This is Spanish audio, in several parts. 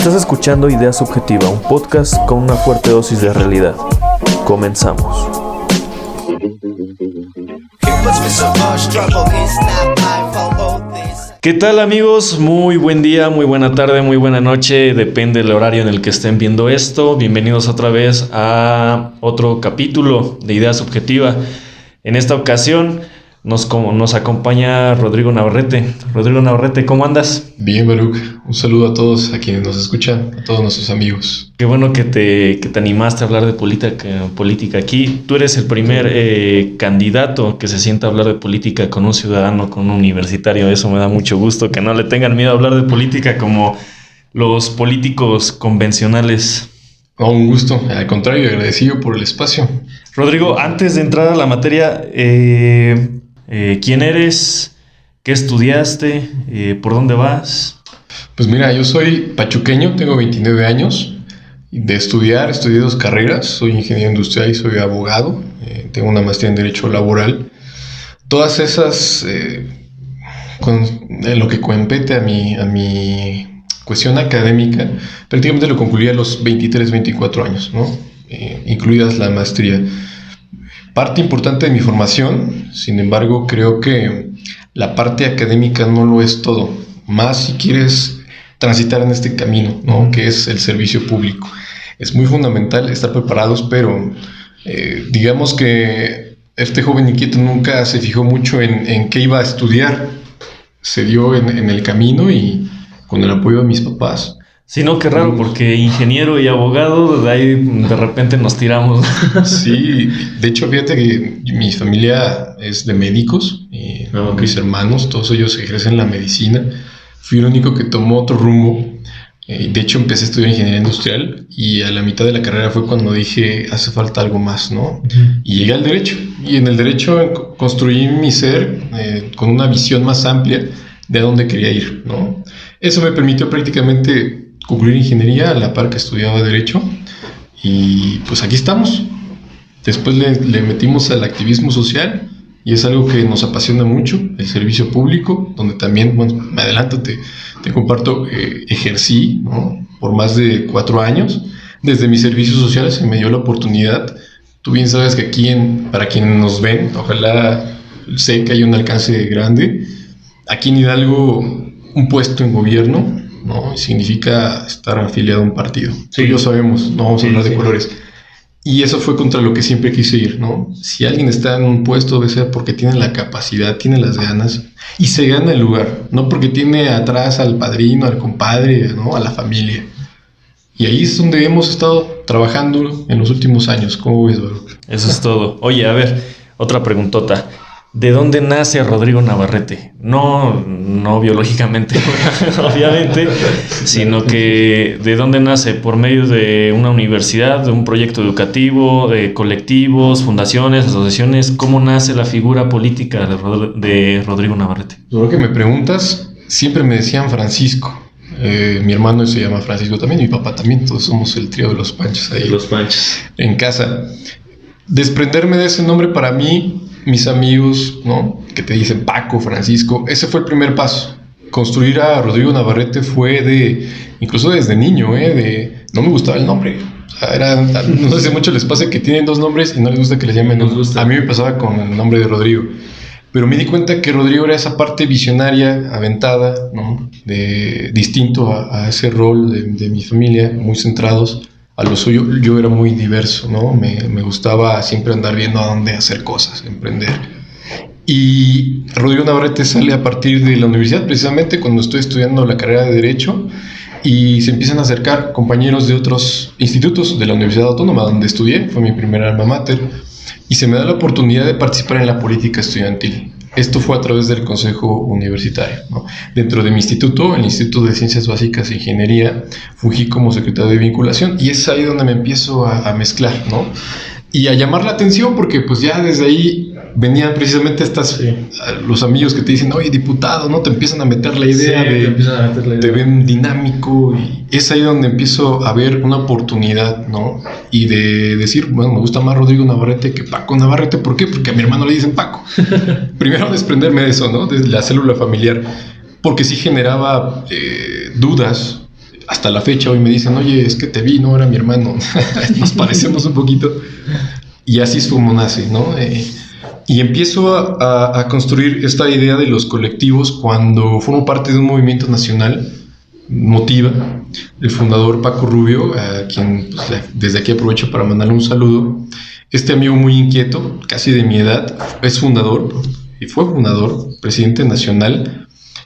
Estás escuchando Idea Subjetiva, un podcast con una fuerte dosis de realidad. Comenzamos. ¿Qué tal, amigos? Muy buen día, muy buena tarde, muy buena noche, depende del horario en el que estén viendo esto. Bienvenidos otra vez a otro capítulo de Idea Subjetiva. En esta ocasión nos acompaña Rodrigo Navarrete. Rodrigo Navarrete, ¿cómo andas? Bien, Baruch. Un saludo a todos, a quienes nos escuchan, a todos nuestros amigos. Qué bueno que te animaste a hablar de política aquí. Tú eres el primer candidato que se sienta a hablar de política con un ciudadano, con un universitario. Eso me da mucho gusto, que no le tengan miedo a hablar de política como los políticos convencionales. Oh, un gusto. Al contrario, agradecido por el espacio. Rodrigo, antes de entrar a la materia, ¿quién eres? ¿Qué estudiaste? ¿Por dónde vas? Pues mira, yo soy pachuqueño, tengo 29 años. Estudié 2 carreras. Soy ingeniero industrial y soy abogado. Tengo una maestría en Derecho Laboral. Todas esas, en lo que compete a mi cuestión académica, prácticamente lo concluí a los 23, 24 años, ¿no? Incluidas la maestría. Parte importante de mi formación, sin embargo, creo que la parte académica no lo es todo. Más si quieres transitar en este camino, ¿no? Que es el servicio público. Es muy fundamental estar preparados, pero digamos que este joven inquieto nunca se fijó mucho en qué iba a estudiar. Se dio en el camino y con el apoyo de mis papás. Sí, no, qué raro, porque ingeniero y abogado, de ahí de repente nos tiramos. Sí, de hecho, fíjate que mi familia es de médicos, mis hermanos, todos ellos ejercen la medicina. Fui el único que tomó otro rumbo. De hecho, empecé a estudiar ingeniería industrial y a la mitad de la carrera fue cuando dije, hace falta algo más, ¿no? Y llegué al derecho. Y en el derecho construí mi ser con una visión más amplia de a dónde quería ir, ¿no? Eso me permitió prácticamente concluir ingeniería a la par que estudiaba derecho. Y pues aquí estamos. Después le metimos al activismo social y es algo que nos apasiona mucho, el servicio público, donde también, bueno, me adelanto, te comparto, ejercí, ¿no? Por más de 4 años. Desde mis servicios sociales se me dio la oportunidad. Tú bien sabes que aquí, para quienes nos ven, ojalá sé que hay un alcance grande. Aquí en Hidalgo, un puesto en gobierno, ¿no? Significa estar afiliado a un partido. Sí. Tú y yo sabemos, no vamos a hablar de colores. Y eso fue contra lo que siempre quise ir, ¿no? Si alguien está en un puesto, debe ser porque tiene la capacidad, tiene las ganas y se gana el lugar, no porque tiene atrás al padrino, al compadre, ¿no? A la familia. Y ahí es donde hemos estado trabajando en los últimos años. ¿Cómo ves, Baruch? Eso es todo. Oye, a ver, otra preguntota. ¿De dónde nace Rodrigo Navarrete? No biológicamente, obviamente, sino que ¿de dónde nace? ¿Por medio de una universidad, de un proyecto educativo, de colectivos, fundaciones, asociaciones? ¿Cómo nace la figura política de Rodrigo Navarrete? Lo que me preguntas, siempre me decían Francisco. Mi hermano se llama Francisco también, mi papá también, todos somos el trío de los Panchos ahí. Los Panchos. En casa. Desprenderme de ese nombre para mí, mis amigos, ¿no? Que te dicen Paco, Francisco, ese fue el primer paso. Construir a Rodrigo Navarrete fue incluso desde niño, no me gustaba el nombre. O sea, no sé si mucho les pasa que tienen 2 nombres y no les gusta que les llamen. A mí me pasaba con el nombre de Rodrigo. Pero me di cuenta que Rodrigo era esa parte visionaria, aventada, ¿no? Distinto a ese rol de mi familia, muy centrados a lo suyo. Yo era muy diverso, ¿no? Me gustaba siempre andar viendo a dónde hacer cosas, emprender. Y Rodrigo Navarrete sale a partir de la universidad, precisamente cuando estoy estudiando la carrera de Derecho, y se empiezan a acercar compañeros de otros institutos de la Universidad Autónoma, donde estudié, fue mi primer alma mater, y se me da la oportunidad de participar en la política estudiantil. Esto fue a través del Consejo Universitario, ¿no? Dentro de mi instituto, el Instituto de Ciencias Básicas e Ingeniería, fungí como secretario de vinculación y es ahí donde me empiezo a mezclar, ¿no? Y a llamar la atención porque pues ya desde ahí venían precisamente los amigos que te dicen, oye, diputado, ¿no? Te empiezan a meter la idea, te ven dinámico y es ahí donde empiezo a ver una oportunidad, ¿no? Y de decir, bueno, me gusta más Rodrigo Navarrete que Paco Navarrete. ¿Por qué? Porque a mi hermano le dicen Paco. Primero desprenderme de eso, ¿no? De la célula familiar, porque sí generaba dudas hasta la fecha hoy me dicen, oye, es que te vi, no era mi hermano, nos parecemos un poquito. Y así es como nace, ¿no? Y empiezo a construir esta idea de los colectivos cuando formo parte de un movimiento nacional, Motiva, el fundador Paco Rubio, a quien pues, desde aquí aprovecho para mandarle un saludo. Este amigo muy inquieto, casi de mi edad, es fundador, y fue fundador, presidente nacional,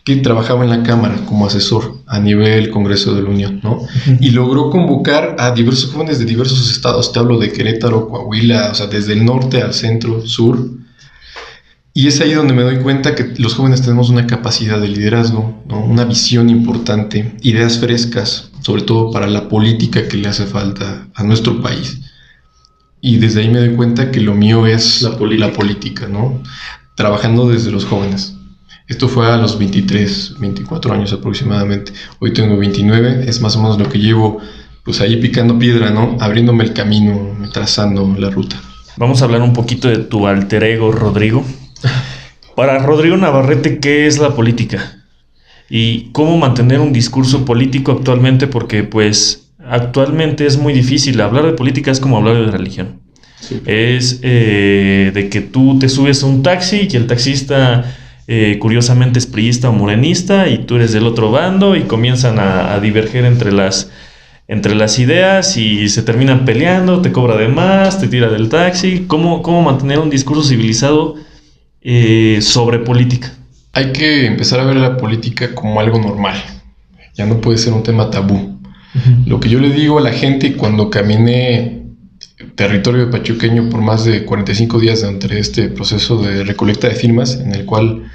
que trabajaba en la Cámara como asesor a nivel Congreso de la Unión, ¿no? Y logró convocar a diversos jóvenes de diversos estados, te hablo de Querétaro, Coahuila, o sea, desde el norte al centro, sur. Y es ahí donde me doy cuenta que los jóvenes tenemos una capacidad de liderazgo, ¿no? Una visión importante, ideas frescas, sobre todo para la política que le hace falta a nuestro país. Y desde ahí me doy cuenta que lo mío es la política, ¿no? Trabajando desde los jóvenes. Esto fue a los 23, 24 años aproximadamente. Hoy tengo 29, es más o menos lo que llevo pues ahí picando piedra, ¿no? Abriéndome el camino, trazando la ruta. Vamos a hablar un poquito de tu alter ego, Rodrigo. Para Rodrigo Navarrete, ¿qué es la política? ¿Y cómo mantener un discurso político actualmente? Porque pues actualmente es muy difícil. Hablar de política es como hablar de religión. Sí. Es de que tú te subes a un taxi y el taxista curiosamente es priista o morenista y tú eres del otro bando y comienzan a diverger entre las ideas y se terminan peleando, te cobra de más, te tira del taxi. ¿Cómo mantener un discurso civilizado sobre política? Hay que empezar a ver la política como algo normal. Ya no puede ser un tema tabú. Uh-huh. Lo que yo le digo a la gente cuando caminé territorio pachuqueño por más de 45 días entre este proceso de recolecta de firmas, en el cual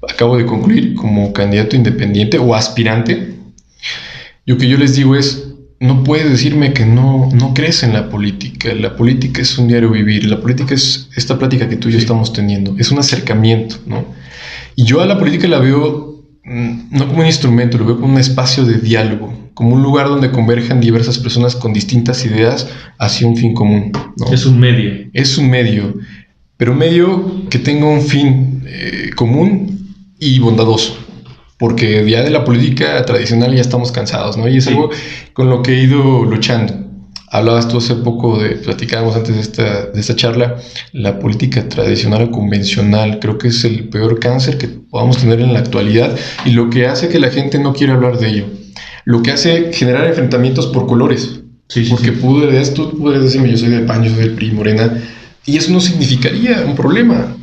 acabo de concluir como candidato independiente o aspirante, lo que yo les digo es: no puedes decirme que no crees en la política. La política es un diario vivir. La política es esta plática que tú y yo estamos teniendo. Es un acercamiento, ¿no? Y yo a la política la veo no como un instrumento, lo veo como un espacio de diálogo, como un lugar donde converjan diversas personas con distintas ideas hacia un fin común, ¿no? Es un medio. Es un medio, pero un medio que tenga un fin común y bondadoso. Porque ya de la política tradicional ya estamos cansados, ¿no? Y es algo con lo que he ido luchando. Hablabas tú hace poco, platicábamos antes de esta charla, la política tradicional o convencional. Creo que es el peor cáncer que podamos tener en la actualidad y lo que hace que la gente no quiera hablar de ello. Lo que hace generar enfrentamientos por colores. Porque tú podrías decirme, yo soy del PAN, yo soy del PRI, Morena, y eso no significaría un problema.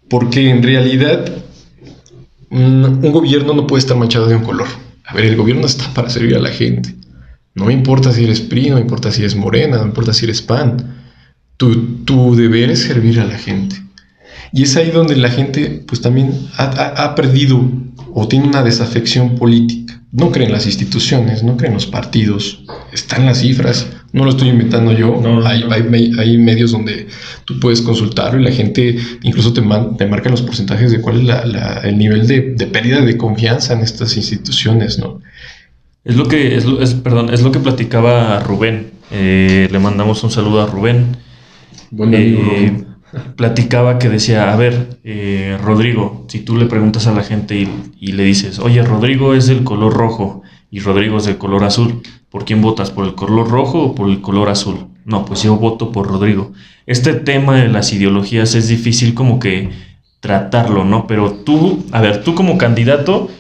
Porque en realidad un gobierno no puede estar manchado de un color. A ver, el gobierno está para servir a la gente. No me importa si eres PRI, no me importa si eres Morena, no me importa si eres PAN. Tu deber es servir a la gente. Y es ahí donde la gente pues también ha perdido o tiene una desafección política. No creen en las instituciones, no creen en los partidos. Están las cifras. No lo estoy inventando yo. No. Hay medios donde tú puedes consultarlo y la gente incluso te marca los porcentajes de cuál es el nivel de pérdida de confianza en estas instituciones, ¿no? Es lo que platicaba Rubén. Le mandamos un saludo a Rubén. Buen amigo Rubén. Platicaba que decía, a ver, Rodrigo, si tú le preguntas a la gente y le dices, oye, Rodrigo es del color rojo y Rodrigo es del color azul, ¿por quién votas? ¿Por el color rojo o por el color azul? No, pues yo voto por Rodrigo. Este tema de las ideologías es difícil como que tratarlo, ¿no? Pero tú como candidato,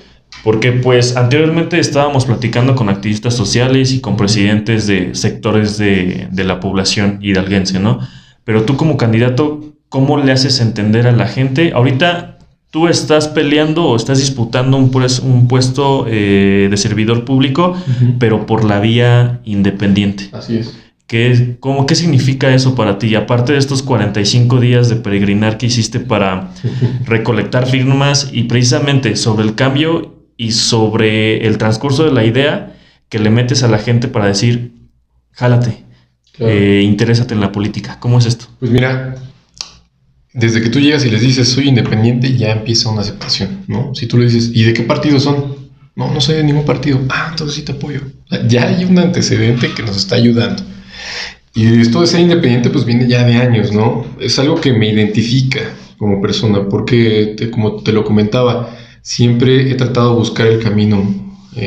porque pues anteriormente estábamos platicando con activistas sociales y con presidentes de sectores de la población hidalguense, ¿no? Pero tú como candidato, ¿cómo le haces entender a la gente? Ahorita tú estás peleando o estás disputando un puesto de servidor público, uh-huh, pero por la vía independiente. Así es. ¿Qué significa eso para ti? Aparte de estos 45 días de peregrinar que hiciste para recolectar firmas y precisamente sobre el cambio y sobre el transcurso de la idea que le metes a la gente para decir, jálate. Claro. Interésate en la política. ¿Cómo es esto? Pues mira, desde que tú llegas y les dices soy independiente, ya empieza una aceptación, ¿no? Si tú le dices, ¿y de qué partido son? No soy de ningún partido. Entonces sí te apoyo. O sea, ya hay un antecedente que nos está ayudando. Y esto de ser independiente pues viene ya de años, ¿no? Es algo que me identifica como persona porque, como te lo comentaba, siempre he tratado de buscar el camino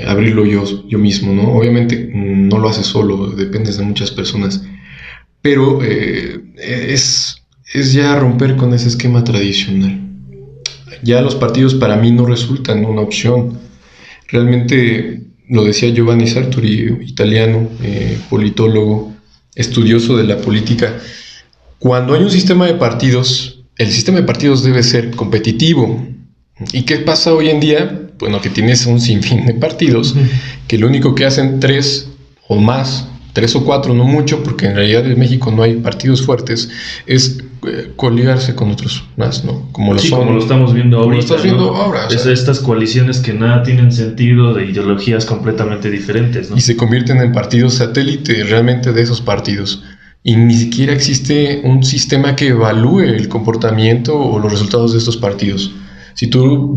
abrirlo yo mismo, ¿no? Obviamente no lo haces solo, dependes de muchas personas, pero es ya romper con ese esquema tradicional. Ya los partidos para mí no resultan una opción. Realmente lo decía Giovanni Sartori, italiano, politólogo, estudioso de la política. Cuando hay un sistema de partidos, el sistema de partidos debe ser competitivo. ¿Y qué pasa hoy en día? Bueno, que tienes un sinfín de partidos que lo único que hacen 3 o más, 3 o 4, no mucho, porque en realidad en México no hay partidos fuertes, es coligarse con otros más, ¿no? Como lo estamos viendo ahorita. Como lo estás viendo ahora. O sea, estas coaliciones que nada tienen sentido, de ideologías completamente diferentes, ¿no? Y se convierten en partidos satélite realmente de esos partidos. Y ni siquiera existe un sistema que evalúe el comportamiento o los resultados de estos partidos. Si tú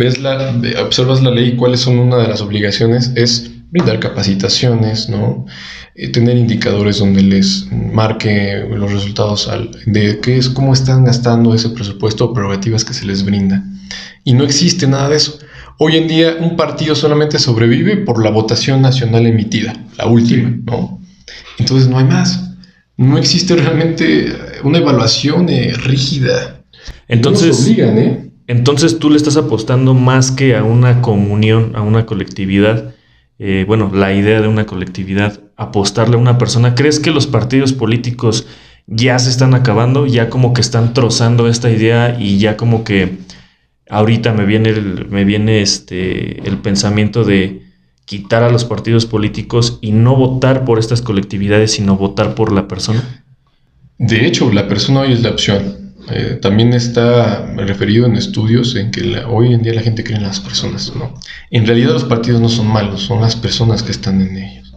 observas la ley, cuáles son una de las obligaciones, es brindar capacitaciones, ¿no? Tener indicadores donde les marque los resultados de cómo están gastando ese presupuesto o prerrogativas que se les brinda. Y no existe nada de eso. Hoy en día un partido solamente sobrevive por la votación nacional emitida, la última, ¿no? Entonces no hay más. No existe realmente una evaluación rígida. Entonces, nos obligan, Entonces tú le estás apostando más que a una comunión, a una colectividad. La idea de una colectividad, apostarle a una persona. ¿Crees que los partidos políticos ya se están acabando? Ya como que están trozando esta idea y ya como que ahorita me viene el pensamiento de quitar a los partidos políticos y no votar por estas colectividades, sino votar por la persona. De hecho, la persona hoy es la opción. También está referido en estudios en que hoy en día la gente cree en las personas, ¿no? En realidad los partidos no son malos, son las personas que están en ellos.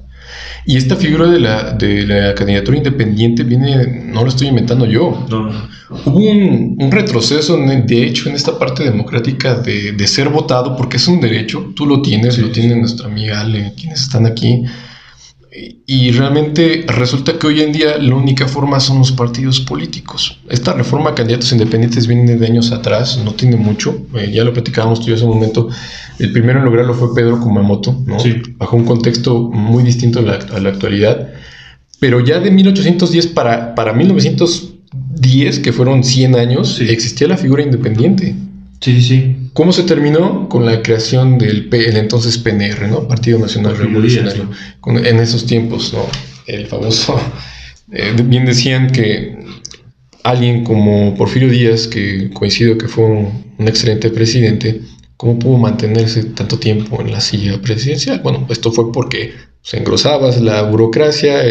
Y esta figura de la candidatura independiente no lo estoy inventando yo. No. Hubo un retroceso, de hecho, en esta parte democrática de ser votado, porque es un derecho, tú lo tienes, lo tiene nuestra amiga Ale, quienes están aquí. Y realmente resulta que hoy en día la única forma son los partidos políticos. Esta reforma a candidatos independientes viene de años atrás, no tiene mucho, ya lo platicábamos tú y yo hace un momento. El primero en lograrlo fue Pedro Kumamoto, ¿no? Sí. Bajo un contexto muy distinto a la actualidad. Pero ya de 1810 para 1910, que fueron 100 años, sí, existía la figura independiente. Sí. ¿Cómo se terminó? Con la creación del entonces PNR, ¿no? Partido Nacional Revolucionario. En esos tiempos, ¿no? El famoso... bien decían que alguien como Porfirio Díaz, que coincido que fue un excelente presidente, ¿cómo pudo mantenerse tanto tiempo en la silla presidencial? Bueno, esto fue porque engrosabas la burocracia,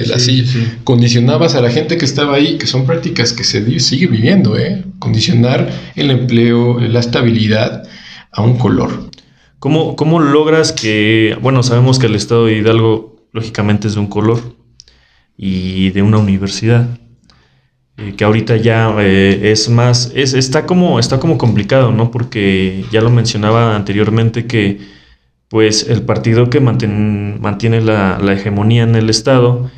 condicionabas a la gente que estaba ahí, que son prácticas que se sigue viviendo, condicionar el empleo, la estabilidad a un color. ¿Cómo logras que, sabemos que el estado de Hidalgo lógicamente es de un color y de una universidad, que ahorita ya está como complicado, ¿no? Porque ya lo mencionaba anteriormente que pues el partido que mantiene la hegemonía en el estado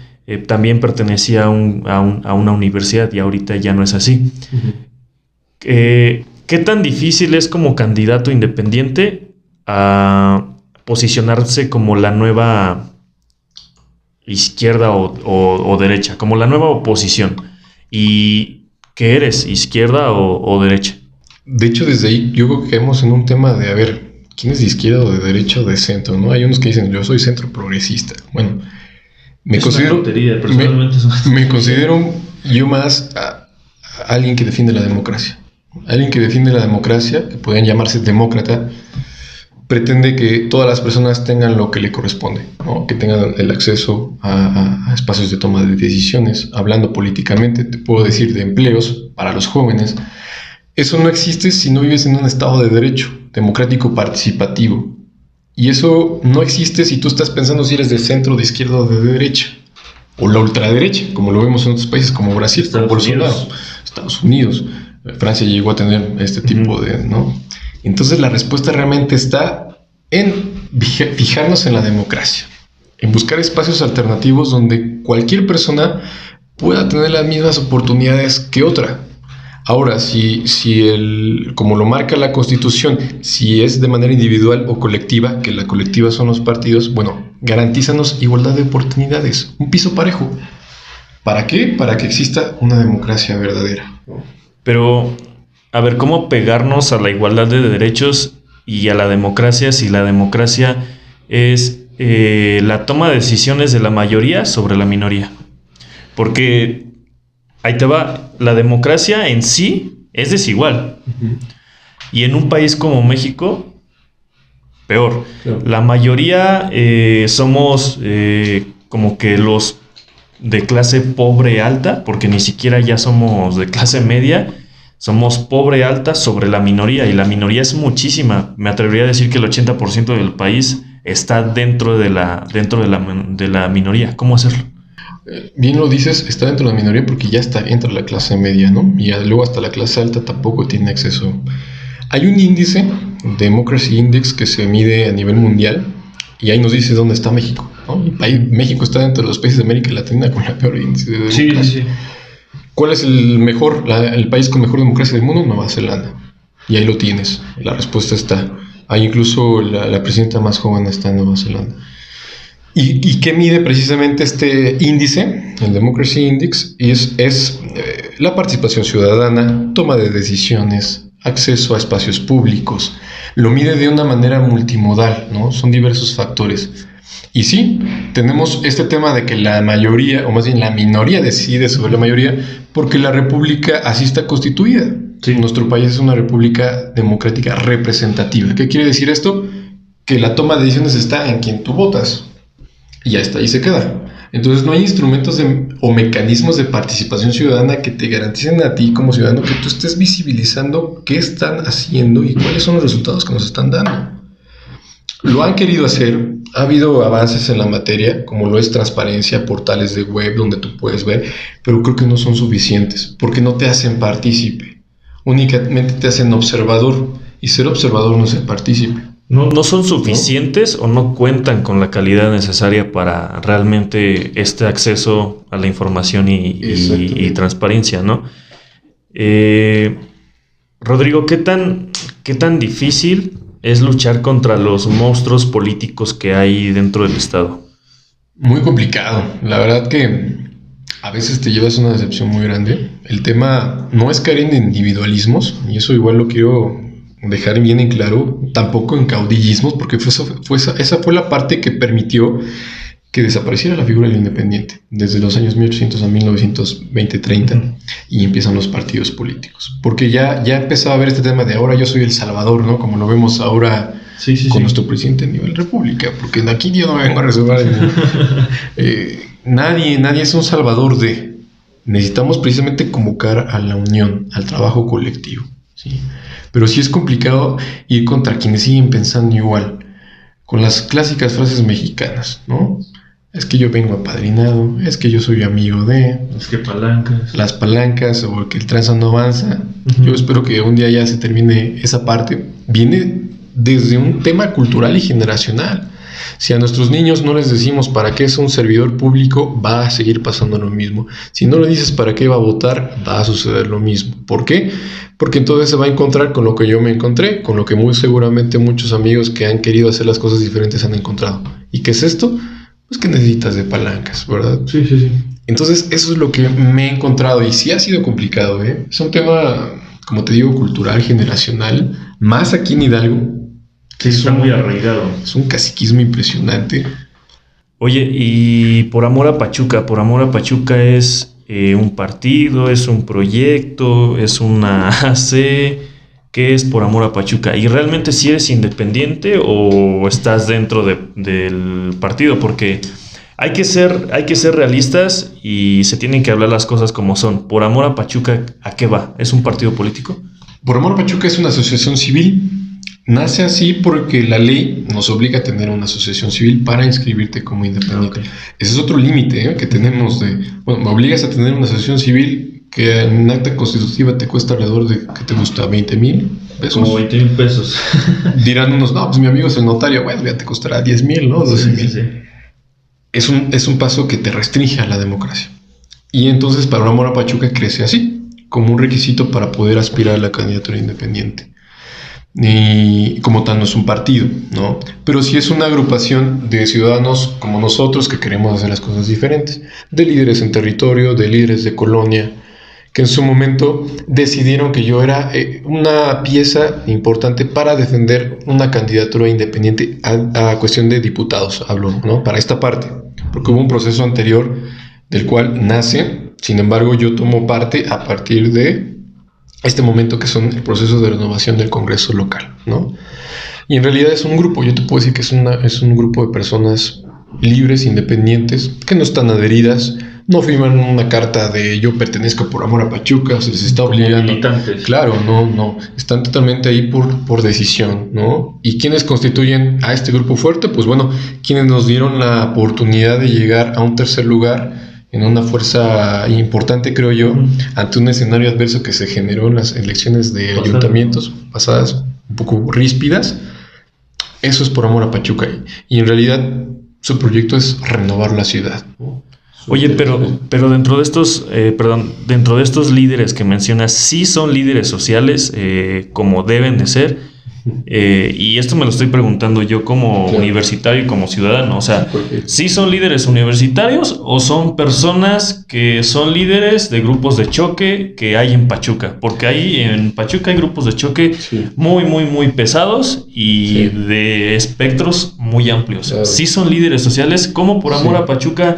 también pertenecía a una universidad y ahorita ya no es así. Uh-huh. ¿Qué tan difícil es como candidato independiente a posicionarse como la nueva izquierda o derecha, como la nueva oposición? ¿Y qué eres, izquierda o derecha? De hecho, desde ahí yo creo que caemos en un tema de, ¿quién es de izquierda o de derecha o de centro? ¿No? Hay unos que dicen, yo soy centro progresista. Bueno, me considero yo más a alguien que defiende la democracia. Alguien que defiende la democracia, que pueden llamarse demócrata, pretende que todas las personas tengan lo que le corresponde, ¿no? Que tengan el acceso a espacios de toma de decisiones. Hablando políticamente, te puedo decir de empleos para los jóvenes. Eso no existe si no vives en un estado de derecho, democrático participativo. Y eso no existe si tú estás pensando si eres de centro, de izquierda o de derecha. O la ultraderecha, como lo vemos en otros países como Brasil, como Bolsonaro, Estados Unidos. Francia llegó a tener este tipo de, ¿no? Entonces la respuesta realmente está en fijarnos en la democracia, en buscar espacios alternativos donde cualquier persona pueda tener las mismas oportunidades que otra. Ahora, como lo marca la Constitución, si es de manera individual o colectiva, que la colectiva son los partidos, bueno, garantízanos igualdad de oportunidades, un piso parejo. ¿Para qué? Para que exista una democracia verdadera. Pero, a ver, ¿cómo pegarnos a la igualdad de derechos y a la democracia si la democracia es la toma de decisiones de la mayoría sobre la minoría? Porque ahí te va, la democracia en sí es desigual. Uh-huh. Y en un país como México, peor. Claro. La mayoría somos como que los de clase pobre alta, porque ni siquiera ya somos de clase media, somos pobre alta sobre la minoría, y la minoría es muchísima. Me atrevería a decir que el 80% del país está dentro de la minoría. ¿Cómo hacerlo? Bien lo dices, está dentro de la minoría porque ya entra la clase media, ¿no? Y luego hasta la clase alta tampoco tiene acceso. Hay un índice, Democracy Index, que se mide a nivel mundial, y ahí nos dice dónde está México, ¿no? México está dentro de los países de América Latina con la peor índice de democracia. Sí. ¿Cuál es el país con mejor democracia del mundo? Nueva Zelanda. Y ahí lo tienes, la respuesta está. Ahí incluso la presidenta más joven está en Nueva Zelanda. ¿Y qué mide precisamente este índice, el Democracy Index? Y es la participación ciudadana, toma de decisiones, acceso a espacios públicos. Lo mide de una manera multimodal, ¿no? Son diversos factores. Y sí, tenemos este tema de que la mayoría, o más bien la minoría, decide sobre la mayoría, porque la república así está constituida. Sí. Nuestro país es una república democrática representativa. ¿Qué quiere decir esto? Que la toma de decisiones está en quien tú votas. Y ya está, ahí se queda. Entonces no hay instrumentos o mecanismos de participación ciudadana que te garanticen a ti como ciudadano que tú estés visibilizando qué están haciendo y cuáles son los resultados que nos están dando. Lo han querido hacer, ha habido avances en la materia, como lo es transparencia, portales de web donde tú puedes ver, pero creo que no son suficientes, porque no te hacen partícipe, únicamente te hacen observador, y ser observador no es ser partícipe. ¿No son suficientes, ¿no? O no cuentan con la calidad necesaria para realmente este acceso a la información y transparencia, ¿no? Rodrigo, ¿qué tan difícil es luchar contra los monstruos políticos que hay dentro del Estado? Muy complicado. La verdad que a veces te llevas una decepción muy grande. El tema no es caer en individualismos, y eso igual lo quiero dejar bien en claro, tampoco en caudillismos, porque esa fue la parte que permitió que desapareciera la figura del independiente desde los años 1800 a 1920-30 y empiezan los partidos políticos, porque ya empezaba a haber este tema de ahora yo soy el salvador, ¿no? Como lo vemos ahora con nuestro presidente a nivel república, porque aquí yo no me vengo a resolver nadie es un salvador necesitamos precisamente convocar a la unión, al trabajo colectivo, ¿sí? Pero sí es complicado ir contra quienes siguen pensando igual, con las clásicas frases mexicanas, ¿no? Es que yo vengo apadrinado, es que yo soy amigo de... Es que palancas. Las palancas, o que el tranza no avanza. Uh-huh. Yo espero que un día ya se termine esa parte. Viene desde un tema cultural y generacional. Si a nuestros niños no les decimos para qué es un servidor público, va a seguir pasando lo mismo. Si no le dices para qué va a votar, va a suceder lo mismo. ¿Por qué? Porque entonces se va a encontrar con lo que yo me encontré, con lo que muy seguramente muchos amigos que han querido hacer las cosas diferentes han encontrado. ¿Y qué es esto? Pues que necesitas de palancas, ¿verdad? Sí. Entonces eso es lo que me he encontrado y sí ha sido complicado, ¿eh? Es un tema, como te digo, cultural, generacional, más aquí en Hidalgo. Sí, está muy arraigado. Es un caciquismo impresionante. Oye, y Por Amor a Pachuca es un partido, es un proyecto, es una AC. ¿Qué es Por Amor a Pachuca? ¿Y realmente si eres independiente o estás dentro del partido? Porque hay que ser realistas y se tienen que hablar las cosas como son. Por Amor a Pachuca, ¿a qué va? ¿Es un partido político? Por Amor a Pachuca es una asociación civil. Nace así porque la ley nos obliga a tener una asociación civil para inscribirte como independiente. Okay. Ese es otro límite que tenemos me obligas a tener una asociación civil que en acta constitutiva te cuesta alrededor de, ¿qué te gusta? 20,000 pesos. Como 20,000 pesos. Dirán unos, no, pues mi amigo es el notario, bueno, ya te costará 10,000, ¿no? 12,000. Sí. Es un paso que te restringe a la democracia. Y entonces Por Amor a Pachuca crece así. como un requisito para poder aspirar a la candidatura independiente. Y como tal no es un partido, ¿no? Pero sí es una agrupación de ciudadanos como nosotros que queremos hacer las cosas diferentes, de líderes en territorio, de líderes de colonia, que en su momento decidieron que yo era una pieza importante para defender una candidatura independiente a cuestión de diputados, hablo, ¿no? Para esta parte, porque hubo un proceso anterior del cual nace, sin embargo yo tomo parte a partir de este momento que son el proceso de renovación del Congreso local, ¿no? Y en realidad es un grupo, yo te puedo decir que es un grupo de personas libres, independientes, que no están adheridas, no firman una carta de yo pertenezco por amor a Pachuca, se les está obligando. Claro, no, están totalmente ahí por decisión, ¿no? ¿Y quiénes constituyen a este grupo fuerte? Pues bueno, quienes nos dieron la oportunidad de llegar a un tercer lugar en una fuerza importante, creo yo, ante un escenario adverso que se generó en las elecciones de ayuntamientos pasadas, un poco ríspidas. Eso es por amor a Pachuca. Y en realidad su proyecto es renovar la ciudad. Oye, pero dentro de estos líderes que mencionas, sí son líderes sociales como deben de ser. Y esto me lo estoy preguntando yo como universitario y como ciudadano. O sea, ¿sí son líderes universitarios o son personas que son líderes de grupos de choque que hay en Pachuca? Porque ahí en Pachuca hay grupos de choque muy, muy, muy pesados y de espectros muy amplios. Claro. ¿Sí son líderes sociales? ¿Cómo por amor a Pachuca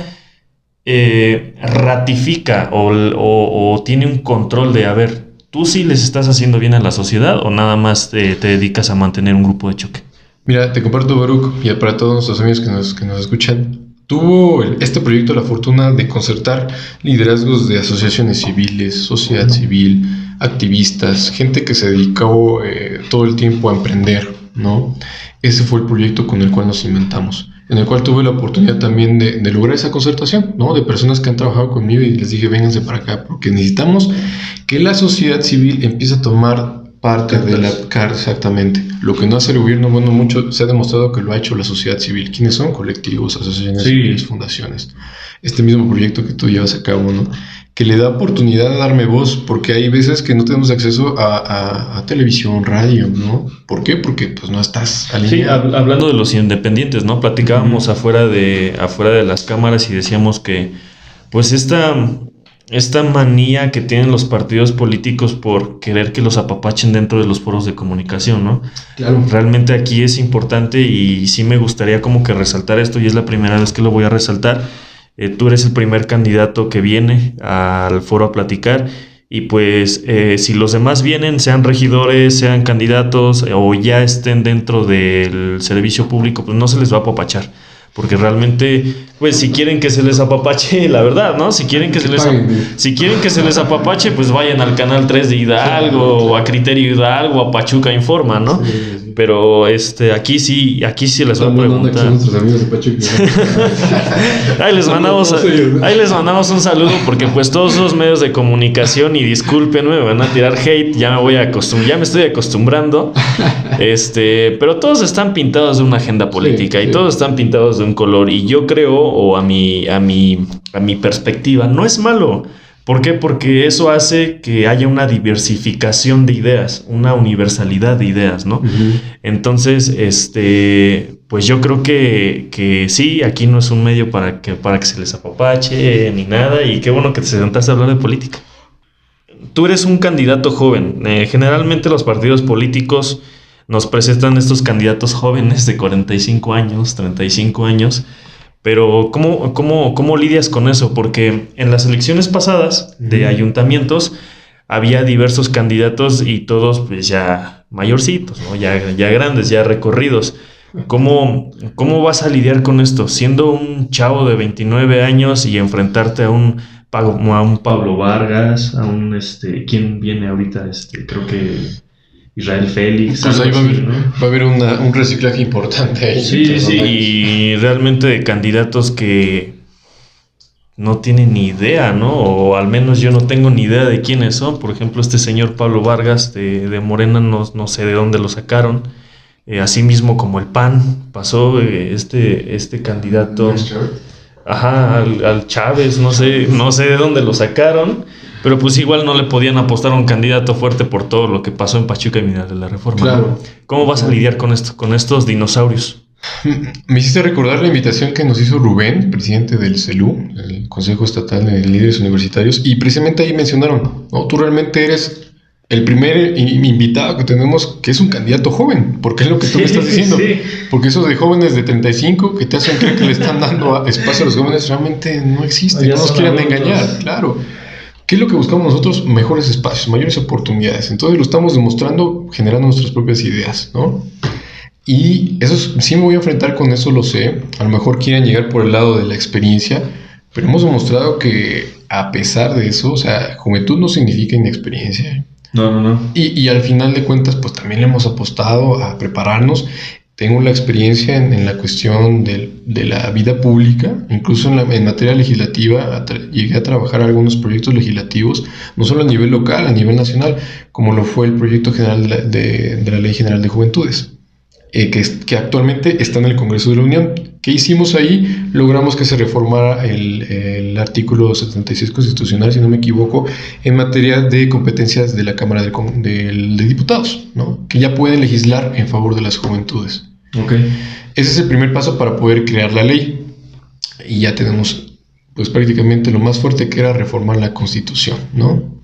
ratifica o tiene un control de, a ver, ¿tú sí les estás haciendo bien a la sociedad o nada más te dedicas a mantener un grupo de choque? Mira, te comparto, Baruch, y para todos nuestros amigos que nos escuchan, tuvo este proyecto la fortuna de concertar liderazgos de asociaciones civiles, sociedad civil, activistas, gente que se dedicó todo el tiempo a emprender, ¿no? Ese fue el proyecto con el cual nos inventamos, en el cual tuve la oportunidad también de lograr esa concertación, ¿no? De personas que han trabajado conmigo y les dije, vénganse para acá, porque necesitamos que la sociedad civil empiece a tomar parte de la carta, exactamente. Lo que no hace el gobierno, bueno, mucho se ha demostrado que lo ha hecho la sociedad civil. ¿Quiénes son? Colectivos, asociaciones civiles, fundaciones. Este mismo proyecto que tú llevas a cabo, ¿no? Que le da oportunidad de darme voz, porque hay veces que no tenemos acceso a televisión, radio, ¿no? ¿Por qué? Porque pues no estás alineado. Sí, hablando de los independientes, ¿no? Platicábamos afuera de las cámaras y decíamos que pues esta manía que tienen los partidos políticos por querer que los apapachen dentro de los foros de comunicación, ¿no? Claro. Realmente aquí es importante y sí me gustaría como que resaltar esto, y es la primera vez que lo voy a resaltar. Tú eres el primer candidato que viene al foro a platicar y pues si los demás vienen, sean regidores, sean candidatos o ya estén dentro del servicio público, pues no se les va a apapachar. Porque realmente, pues si quieren que se les apapache, la verdad, ¿no? Si quieren que se les apapache, pues vayan al Canal 3 de Hidalgo o a Criterio Hidalgo, a Pachuca Informa, ¿no? Sí. Pero aquí sí les voy a preguntar. Nuestros amigos de Pachuca. Ahí les mandamos un saludo porque pues todos los medios de comunicación, y discúlpenme, me van a tirar hate, ya me estoy acostumbrando. Pero todos están pintados de una agenda política y todos están pintados de un color, y yo creo, o a mi perspectiva, no es malo. ¿Por qué? Porque eso hace que haya una diversificación de ideas, una universalidad de ideas, ¿no? Uh-huh. Entonces, pues yo creo que sí, aquí no es un medio para que se les apapache ni nada, y qué bueno que te sentaste a hablar de política. Tú eres un candidato joven. Generalmente los partidos políticos nos presentan estos candidatos jóvenes de 45 años, 35 años, pero ¿cómo lidias con eso? Porque en las elecciones pasadas de ayuntamientos había diversos candidatos y todos pues ya mayorcitos, ¿no? Ya grandes, ya recorridos. ¿Cómo vas a lidiar con esto? Siendo un chavo de 29 años y enfrentarte a un Pablo Vargas, a un ¿quién viene ahorita? Creo que Israel Félix. Pues ahí va a haber un reciclaje importante ahí. Sí, y realmente de candidatos que no tienen ni idea, ¿no? O al menos yo no tengo ni idea de quiénes son. Por ejemplo, este señor Pablo Vargas de Morena, no sé de dónde lo sacaron. Así mismo como el PAN pasó este candidato. Ajá, al Chávez, no sé de dónde lo sacaron. Pero pues igual no le podían apostar a un candidato fuerte por todo lo que pasó en Pachuca y Minas de la Reforma. Claro. ¿Cómo vas a lidiar con esto, con estos dinosaurios? Me hiciste recordar la invitación que nos hizo Rubén, presidente del CELU, el Consejo Estatal de Líderes Universitarios, y precisamente ahí mencionaron, ¿no? Tú realmente eres el primer invitado que tenemos que es un candidato joven, porque es lo que tú me estás diciendo. Sí. Porque eso de jóvenes de 35 que te hacen creer que le están dando espacio a los jóvenes realmente no existe, no nos quieran engañar, claro. ¿Qué es lo que buscamos nosotros? Mejores espacios, mayores oportunidades. Entonces lo estamos demostrando generando nuestras propias ideas, ¿no? Y eso sí me voy a enfrentar con eso, lo sé. A lo mejor quieran llegar por el lado de la experiencia, pero hemos demostrado que a pesar de eso, o sea, juventud no significa inexperiencia. No. Y al final de cuentas, pues también le hemos apostado a prepararnos. Tengo la experiencia en la cuestión de la vida pública, incluso en materia legislativa. Llegué a trabajar algunos proyectos legislativos, no solo a nivel local, a nivel nacional, como lo fue el proyecto general de la Ley General de Juventudes. Que actualmente está en el Congreso de la Unión. ¿Qué hicimos ahí? Logramos que se reformara el artículo 76 constitucional, si no me equivoco, en materia de competencias de la Cámara de Diputados, ¿no? Que ya pueden legislar en favor de las juventudes. Okay. Ese es el primer paso para poder crear la ley. Y ya tenemos pues prácticamente lo más fuerte, que era reformar la Constitución, ¿no?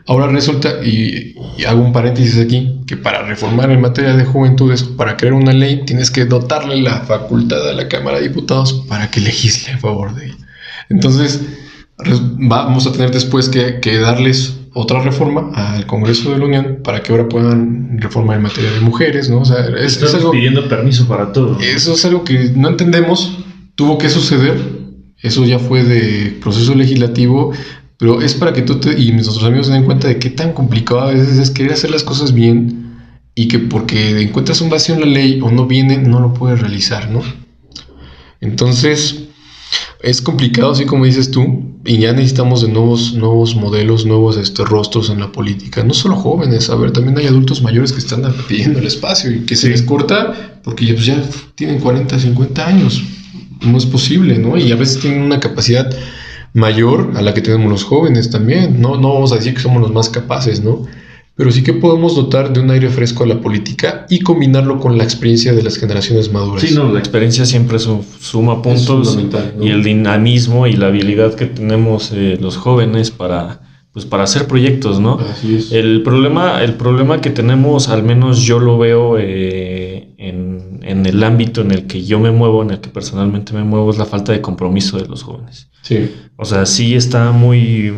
Ahora resulta, y hago un paréntesis aquí, que para reformar en materia de juventudes, para crear una ley, tienes que dotarle la facultad a la Cámara de Diputados para que legisle a favor de ella. Entonces, vamos a tener después que darles otra reforma al Congreso de la Unión para que ahora puedan reformar en materia de mujeres, ¿no? O sea, es algo, pidiendo permiso para todo. Eso es algo que no entendemos, tuvo que suceder, eso ya fue de proceso legislativo. Pero es para que tú y nuestros amigos se den cuenta de qué tan complicado a veces es querer hacer las cosas bien y que porque encuentras un vacío en la ley o no viene, no lo puedes realizar, ¿no? Entonces, es complicado, así como dices tú, y ya necesitamos de nuevos modelos, nuevos rostros en la política. No solo jóvenes, a ver, también hay adultos mayores que están pidiendo el espacio y que se les corta porque pues ya tienen 40, 50 años. No es posible, ¿no? Y a veces tienen una capacidad mayor a la que tenemos los jóvenes también. No vamos a decir que somos los más capaces, ¿no? Pero sí que podemos dotar de un aire fresco a la política y combinarlo con la experiencia de las generaciones maduras. Sí, no, la experiencia siempre suma puntos. Es fundamental, ¿no? Y el dinamismo y la habilidad que tenemos los jóvenes para hacer proyectos, ¿no? Así es. El problema que tenemos, al menos yo lo veo en el ámbito en el que yo me muevo, en el que personalmente me muevo, es la falta de compromiso de los jóvenes. Sí. O sea, sí está muy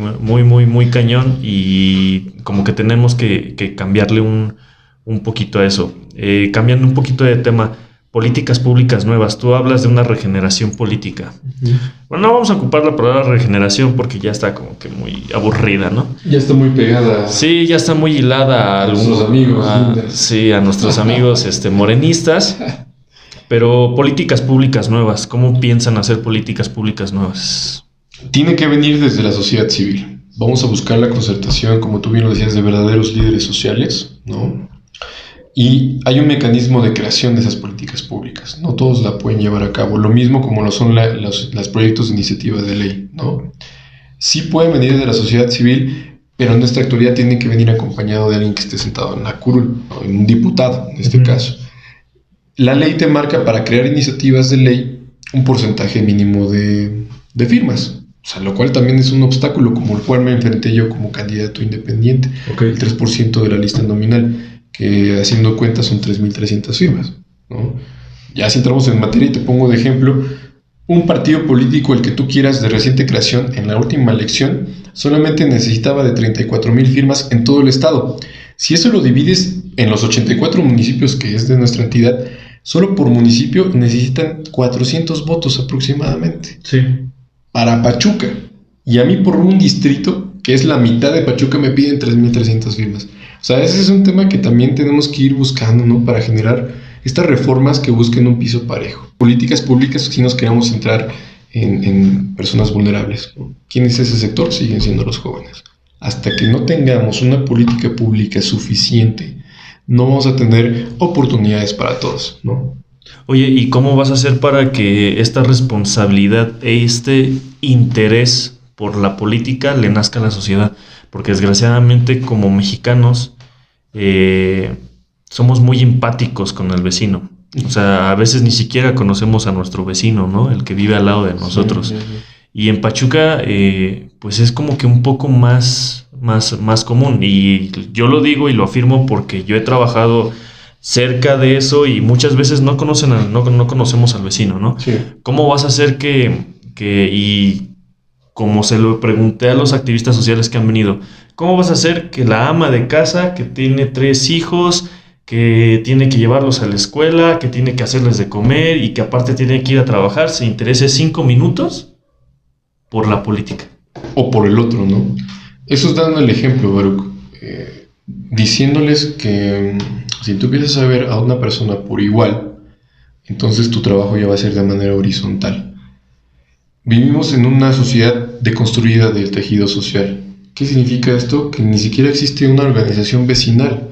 cañón y como que tenemos que cambiarle un poquito a eso. Cambiando un poquito de tema, políticas públicas nuevas. Tú hablas de una regeneración política. Uh-huh. Bueno, no vamos a ocupar la palabra regeneración porque ya está como que muy aburrida, ¿no? Ya está muy pegada. Sí, ya está muy hilada a nuestros amigos. Sí, a nuestros amigos morenistas. Pero políticas públicas nuevas, ¿cómo piensan hacer políticas públicas nuevas? Tiene que venir desde la sociedad civil. Vamos a buscar la concertación, como tú bien lo decías, de verdaderos líderes sociales, ¿no? Y hay un mecanismo de creación de esas políticas públicas. No todos la pueden llevar a cabo. Lo mismo como lo son los proyectos de iniciativa de ley, ¿no? Sí pueden venir de la sociedad civil, pero en nuestra actualidad tiene que venir acompañado de alguien que esté sentado en la curul, ¿no? En un diputado, en este caso. La ley te marca para crear iniciativas de ley un porcentaje mínimo de firmas. O sea, lo cual también es un obstáculo, como el cual me enfrenté yo como candidato independiente. Okay. El 3% de la lista nominal, que haciendo cuentas son 3.300 firmas, ¿no? Ya si entramos en materia y te pongo de ejemplo, un partido político, el que tú quieras, de reciente creación, en la última elección, solamente necesitaba de 34,000 firmas en todo el estado. Si eso lo divides en los 84 municipios que es de nuestra entidad, solo por municipio necesitan 400 votos aproximadamente. Sí. Para Pachuca. Y a mí por un distrito, que es la mitad de Pachuca, me piden 3.300 firmas. O sea, ese es un tema que también tenemos que ir buscando, ¿no? Para generar estas reformas que busquen un piso parejo. Políticas públicas, si nos queremos centrar en personas vulnerables, ¿no? ¿Quién es ese sector? Siguen siendo los jóvenes. Hasta que no tengamos una política pública suficiente, no vamos a tener oportunidades para todos, ¿no? Oye, ¿y cómo vas a hacer para que esta responsabilidad, este interés por la política le nazca a la sociedad, porque desgraciadamente como mexicanos somos muy empáticos con el vecino. O sea, a veces ni siquiera conocemos a nuestro vecino, ¿no? El que vive al lado de nosotros. Sí. Y en Pachuca, pues es como que un poco más común. Y yo lo digo y lo afirmo porque yo he trabajado cerca de eso y muchas veces no conocemos al vecino, ¿no? Sí. ¿Cómo vas a hacer y como se lo pregunté a los activistas sociales que han venido, cómo vas a hacer que la ama de casa que tiene 3 hijos, que tiene que llevarlos a la escuela, que tiene que hacerles de comer y que aparte tiene que ir a trabajar, se interese 5 minutos por la política? O por el otro, ¿no? Eso es dando el ejemplo, Baruch. Diciéndoles que si tú empiezas a ver a una persona por igual, entonces tu trabajo ya va a ser de manera horizontal. Vivimos en una sociedad deconstruida del tejido social. ¿Qué significa esto? Que ni siquiera existe una organización vecinal.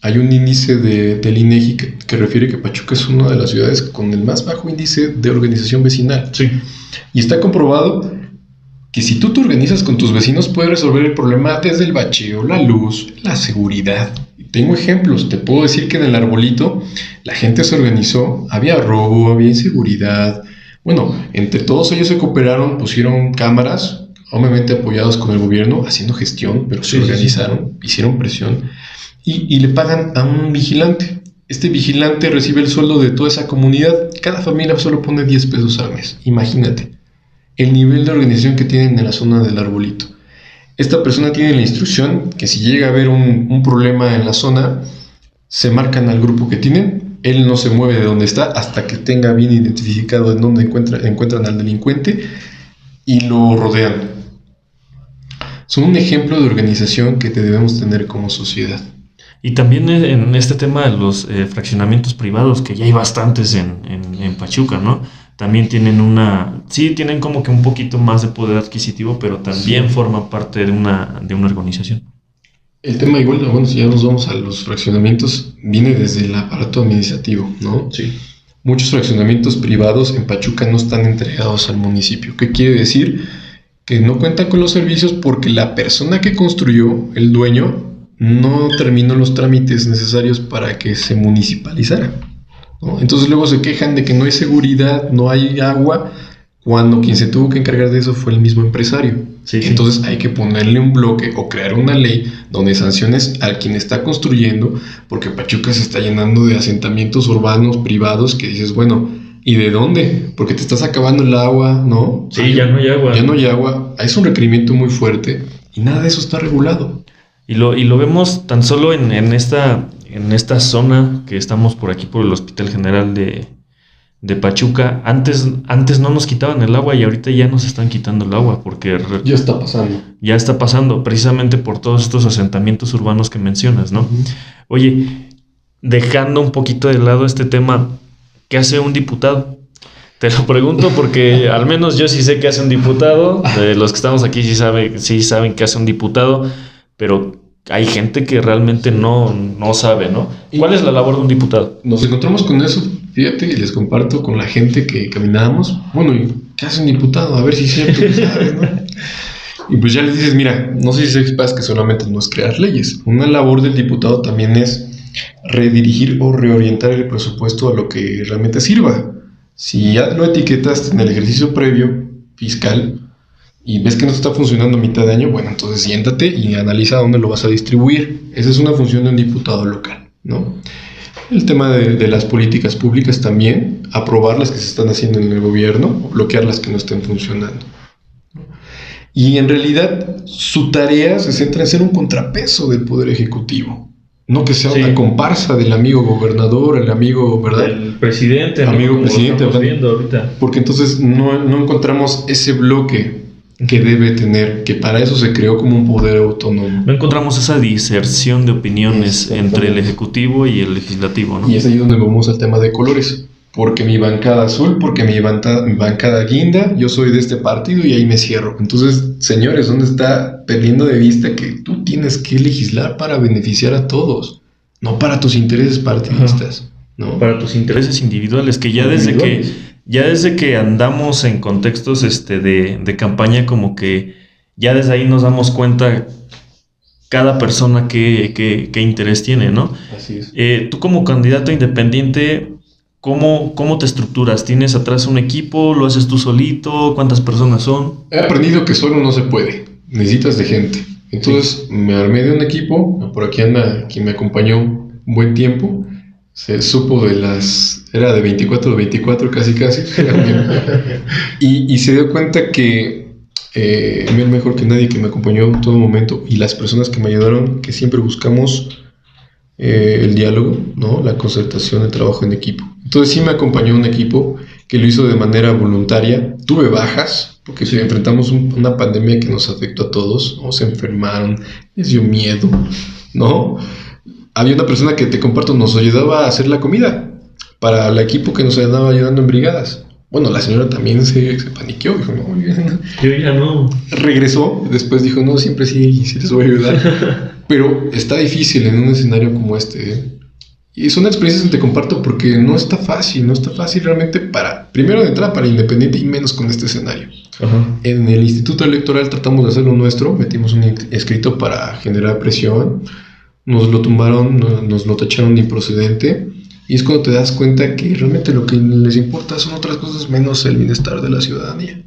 Hay un índice del INEGI que refiere que Pachuca es una de las ciudades con el más bajo índice de organización vecinal. Sí. Y está comprobado que si tú te organizas con tus vecinos puedes resolver el problema desde el bacheo, la luz, la seguridad. Tengo ejemplos, te puedo decir que en el Arbolito la gente se organizó, había robo, había inseguridad. Bueno, entre todos ellos se cooperaron, pusieron cámaras, obviamente apoyados con el gobierno, haciendo gestión, pero se organizaron, hicieron presión y le pagan a un vigilante. Este vigilante recibe el sueldo de toda esa comunidad. Cada familia solo pone 10 pesos al mes, imagínate el nivel de organización que tienen en la zona del Arbolito. Esta persona tiene la instrucción que si llega a haber un problema en la zona, se marcan al grupo que tienen, él no se mueve de donde está hasta que tenga bien identificado en dónde encuentran al delincuente y lo rodean. Son un ejemplo de organización que debemos tener como sociedad. Y también en este tema de los fraccionamientos privados, que ya hay bastantes en Pachuca, ¿no? También tienen tienen como que un poquito más de poder adquisitivo, pero también forman parte de una organización. El tema igual, bueno, si ya nos vamos a los fraccionamientos, viene desde el aparato administrativo, ¿no? Sí. Muchos fraccionamientos privados en Pachuca no están entregados al municipio. ¿Qué quiere decir? Que no cuentan con los servicios porque la persona que construyó, el dueño, no terminó los trámites necesarios para que se municipalizara, ¿no? Entonces luego se quejan de que no hay seguridad, no hay agua, cuando quien se tuvo que encargar de eso fue el mismo empresario. Sí. Entonces hay que ponerle un bloque o crear una ley donde sanciones a quien está construyendo, porque Pachuca se está llenando de asentamientos urbanos privados que dices, bueno, ¿y de dónde? Porque te estás acabando el agua, ¿no? Sí, ya no hay agua. Ya no hay agua, es un requerimiento muy fuerte y nada de eso está regulado. Y lo vemos tan solo en esta zona que estamos por aquí, por el Hospital General de Pachuca. Antes no nos quitaban el agua y ahorita ya nos están quitando el agua porque... Ya está pasando. Ya está pasando, precisamente por todos estos asentamientos urbanos que mencionas, ¿no? Uh-huh. Oye, dejando un poquito de lado este tema, ¿qué hace un diputado? Te lo pregunto porque al menos yo sí sé qué hace un diputado. Los que estamos aquí sí saben qué hace un diputado, pero hay gente que realmente no sabe, ¿no? ¿Cuál es la labor de un diputado? Nos encontramos con eso, fíjate, y les comparto con la gente que caminábamos. Bueno, ¿y qué hace un diputado? A ver si es cierto que sabe, ¿no? Y pues ya les dices, mira, no sé si sepas que solamente no es crear leyes. Una labor del diputado también es redirigir o reorientar el presupuesto a lo que realmente sirva. Si ya lo etiquetaste en el ejercicio previo fiscal y ves que no está funcionando a mitad de año, bueno, entonces siéntate y analiza dónde lo vas a distribuir. Esa es una función de un diputado local, ¿no? El tema de las políticas públicas también, aprobar las que se están haciendo en el gobierno o bloquear las que no estén funcionando. Y en realidad su tarea se centra en ser un contrapeso del Poder Ejecutivo. No que sea una comparsa del amigo gobernador, el amigo, ¿verdad? El presidente. Amigo, ¿no? Presidente. Lo estamos viendo ahorita. Porque entonces no encontramos ese bloque que debe tener, que para eso se creó como un poder autónomo. No encontramos esa diserción de opiniones entre el Ejecutivo y el Legislativo, ¿no? Y es ahí donde vamos al tema de colores. Porque mi bancada azul, porque mi bancada guinda, yo soy de este partido y ahí me cierro. Entonces, señores, ¿dónde está perdiendo de vista que tú tienes que legislar para beneficiar a todos? No para tus intereses partidistas, ¿no? Para tus intereses individuales, que ya desde que andamos en contextos de campaña, como que ya desde ahí nos damos cuenta cada persona qué interés tiene, ¿no? Así es. Tú como candidato independiente, ¿cómo te estructuras? ¿Tienes atrás un equipo? ¿Lo haces tú solito? ¿Cuántas personas son? He aprendido que solo no se puede. Necesitas de gente. Entonces me armé de un equipo. Por aquí anda quien me acompañó un buen tiempo. Se supo era de 24 de 24 casi. y se dio cuenta que a mí el mejor que nadie que me acompañó en todo momento y las personas que me ayudaron, que siempre buscamos el diálogo, ¿no? La concertación, el trabajo en equipo. Entonces sí me acompañó un equipo que lo hizo de manera voluntaria. Tuve bajas porque enfrentamos una pandemia que nos afectó a todos, ¿no? Se enfermaron, les dio miedo, ¿no? Había una persona que, te comparto, nos ayudaba a hacer la comida para el equipo que nos andaba ayudando en brigadas. Bueno, la señora también se paniqueó, dijo, no, yo ya no. Regresó, después dijo, no, siempre sí les voy a ayudar. Pero está difícil en un escenario como este, ¿eh? Y son experiencias que te comparto porque no está fácil realmente primero de entrada para independiente y menos con este escenario. Ajá. En el Instituto Electoral tratamos de hacer lo nuestro, metimos un escrito para generar presión, nos lo tumbaron, nos lo tacharon de improcedente. Y es cuando te das cuenta que realmente lo que les importa son otras cosas menos el bienestar de la ciudadanía.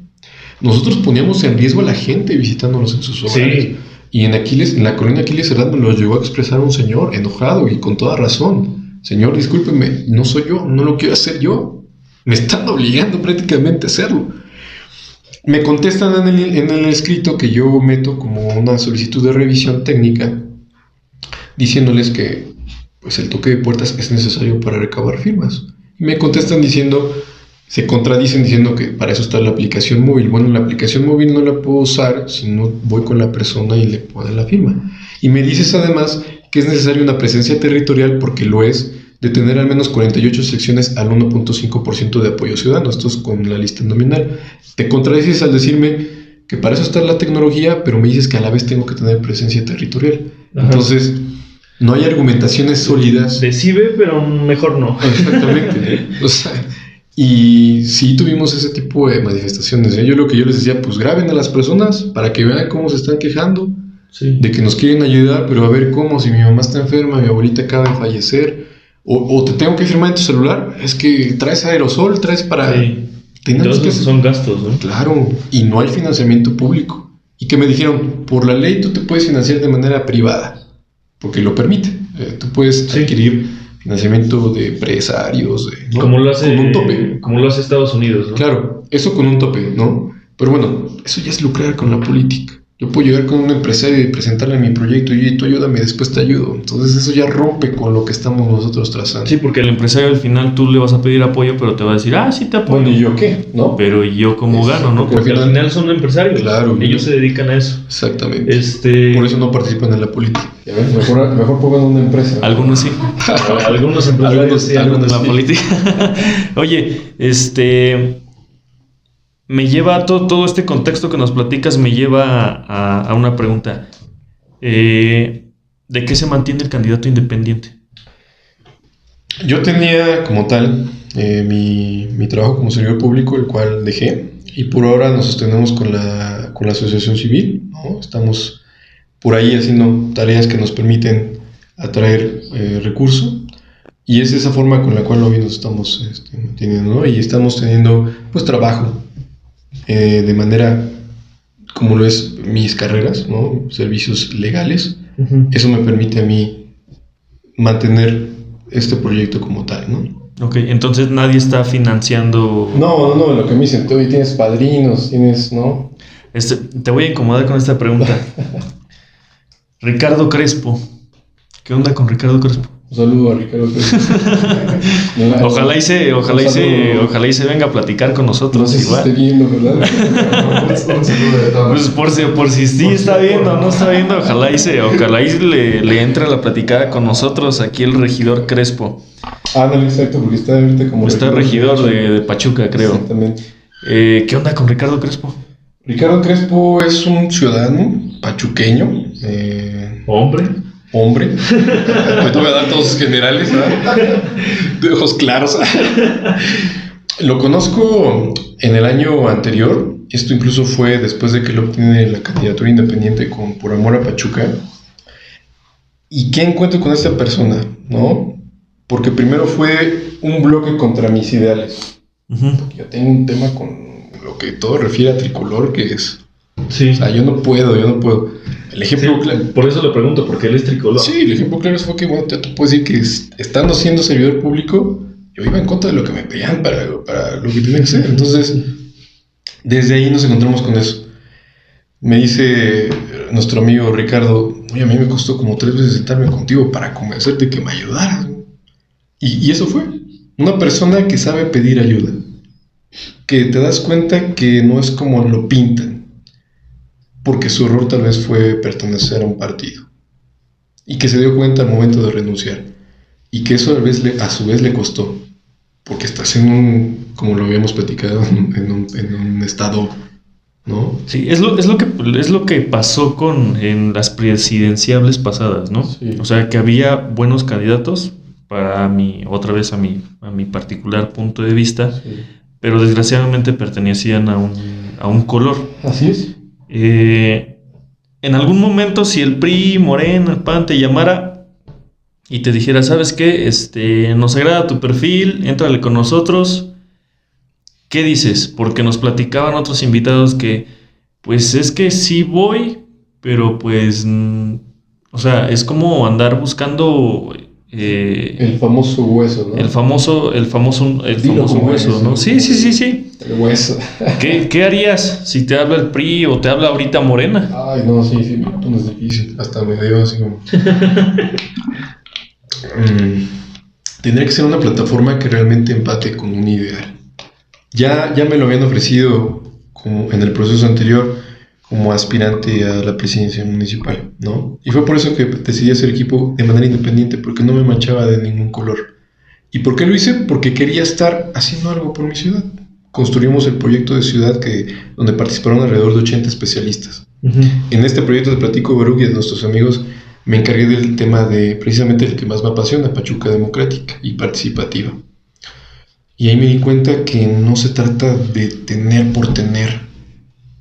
Nosotros poníamos en riesgo a la gente visitándonos en sus hogares. Sí. Y en la colonia Aquiles Cerdán nos lo llegó a expresar un señor enojado y con toda razón. Señor, discúlpeme, no soy yo, no lo quiero hacer yo. Me están obligando prácticamente a hacerlo. Me contestan en el escrito que yo meto como una solicitud de revisión técnica, diciéndoles que pues el toque de puertas es necesario para recabar firmas. Y me contestan se contradicen diciendo que para eso está la aplicación móvil. Bueno, la aplicación móvil no la puedo usar si no voy con la persona y le pone la firma. Y me dices además que es necesaria una presencia territorial, porque lo es, de tener al menos 48 secciones al 1.5% de apoyo ciudadano. Esto es con la lista nominal. Te contradices al decirme que para eso está la tecnología, pero me dices que a la vez tengo que tener presencia territorial. Ajá. Entonces, no hay argumentaciones sólidas. Decide, pero mejor no. Exactamente. O sea, y sí tuvimos ese tipo de manifestaciones. Yo lo que yo les decía, pues graben a las personas para que vean cómo se están quejando, sí, de que nos quieren ayudar, pero a ver cómo, si mi mamá está enferma, mi abuelita acaba de fallecer, o te tengo que firmar en tu celular, es que traes aerosol, traes para... Sí. Entonces son gastos, ¿no? Claro, y no hay financiamiento público. Y que me dijeron, por la ley tú te puedes financiar de manera privada, porque lo permite. Tú puedes adquirir financiamiento de empresarios, ¿no? Como lo hace, con un tope. Como lo hace Estados Unidos, ¿no? Claro, eso con un tope, ¿no? Pero bueno, eso ya es lucrar con la política. Yo puedo llegar con un empresario y presentarle mi proyecto y tú ayúdame, después te ayudo. Entonces eso ya rompe con lo que estamos nosotros trazando. Sí, porque el empresario al final tú le vas a pedir apoyo, pero te va a decir, sí te apoyo. Bueno, ¿y yo qué? ¿No? Pero ¿y yo cómo gano, no? Porque al final son empresarios. Claro. Ellos se dedican a eso. Exactamente. Por eso no participan en la política. Ya ves, mejor pongan una empresa. Algunos sí. Algunos empresarios sí, algunos en la política. Oye, me lleva todo este contexto que nos platicas, me lleva a una pregunta. ¿De qué se mantiene el candidato independiente? Yo tenía como tal mi trabajo como servidor público, el cual dejé, y por ahora nos sostenemos con la asociación civil, ¿no? Estamos por ahí haciendo tareas que nos permiten atraer recursos, y es esa forma con la cual hoy nos estamos manteniendo, ¿no? Y estamos teniendo pues trabajo de manera como lo es mis carreras, ¿no? Servicios legales. Uh-huh. Eso me permite a mí mantener este proyecto como tal, ¿no? Ok, entonces nadie está financiando... No, lo que me dicen, tú tienes padrinos, tienes, ¿no? Te voy a incomodar con esta pregunta. Ricardo Crespo. ¿Qué onda con Ricardo Crespo? Un saludo a Ricardo Crespo. Ojalá y se venga a platicar con nosotros. No sé igual. Si esté viendo, ¿verdad? Pues por si sí está viendo o no está viendo, ojalá y le entre a la platicada con nosotros aquí el regidor Crespo. No, exacto, porque está ahorita como... Está regidor de Pachuca, creo. Exactamente. ¿Qué onda con Ricardo Crespo? Ricardo Crespo es un ciudadano pachuqueño. ¿Hombre? Me voy a dar todos generales, ¿verdad? De ojos claros. Lo conozco en el año anterior. Esto incluso fue después de que él obtiene la candidatura independiente con Por Amor a Pachuca. ¿Y qué encuentro con esta persona? ¿No? Porque primero fue un bloque contra mis ideales. Ujú. Yo tengo un tema con lo que todo refiere a tricolor, que es... Sí. O sea, yo no puedo. El ejemplo claro... Por eso le pregunto, porque él es tricolor. Sí, el ejemplo claro fue que, bueno, te puedo decir que estando siendo servidor público, yo iba en contra de lo que me pedían para lo que tenía que ser. Entonces, desde ahí nos encontramos con eso. Me dice nuestro amigo Ricardo, oye, a mí me costó como 3 veces sentarme contigo para convencerte que me ayudaras. Y eso fue. Una persona que sabe pedir ayuda. Que te das cuenta que no es como lo pintan. Porque su error tal vez fue pertenecer a un partido. Y que se dio cuenta al momento de renunciar. Y que eso a su vez le costó. Porque estás en un, como lo habíamos platicado, en un estado, ¿no? Sí, es lo que pasó en las presidenciables pasadas, ¿no? Sí. O sea, que había buenos candidatos para otra vez a mi particular punto de vista, Sí. pero desgraciadamente pertenecían a un color. Así es. En algún momento, si el PRI, Morena, el PAN te llamara y te dijera, ¿sabes qué? Nos agrada tu perfil, éntrale con nosotros. ¿Qué dices? Porque nos platicaban otros invitados que, pues es que sí voy, pero pues, o sea, es como andar buscando El famoso hueso, ¿no? el famoso Dilo como hueso, es, ¿no? ¿no? Sí. El hueso. ¿Qué harías si te habla el PRI o te habla ahorita Morena? Ay, no, sí, no es difícil. Hasta me dio así como... Tendría que ser una plataforma que realmente empate con un ideal. Ya me lo habían ofrecido como en el proceso anterior como aspirante a la presidencia municipal, ¿no? Y fue por eso que decidí hacer equipo de manera independiente, porque no me manchaba de ningún color. ¿Y por qué lo hice? Porque quería estar haciendo algo por mi ciudad. Construimos el proyecto de ciudad donde participaron alrededor de 80 especialistas. Uh-huh. En este proyecto de Platico Baruch y de nuestros amigos me encargué del tema de precisamente el que más me apasiona, Pachuca democrática y participativa. Y ahí me di cuenta que no se trata de tener por tener,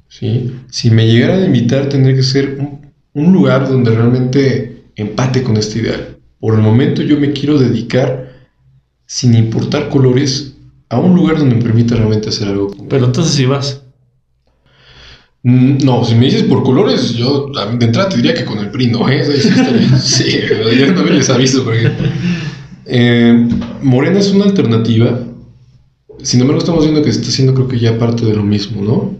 ¿sí? Si me llegaran a invitar, tendría que ser un lugar donde realmente empate con este ideal. Por el momento yo me quiero dedicar, sin importar colores, a un lugar donde me permita realmente hacer algo. Pero entonces si vas. No, si me dices por colores, yo de entrada te diría que con el PRI no, ¿eh? Sí, yo no les aviso porque... Morena es una alternativa. Sin embargo, estamos viendo que se está haciendo, creo que ya parte de lo mismo, ¿no?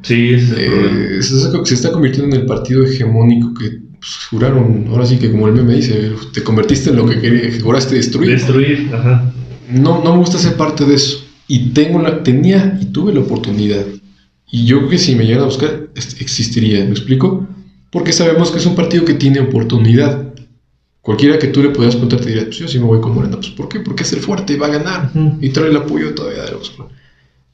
Sí, se está convirtiendo en el partido hegemónico que pues, juraron, ahora sí que como el meme dice, te convertiste en lo que juraste destruir. Destruir, ajá. No me gusta ser parte de eso. Y tenía y tuve la oportunidad. Y yo creo que si me llegan a buscar, existiría, ¿me explico? Porque sabemos que es un partido que tiene oportunidad. Cualquiera que tú le puedas preguntar te dirá, pues yo sí me voy con Morena. Pues ¿por qué? Porque es el fuerte y va a ganar. Uh-huh. Y trae el apoyo todavía de los...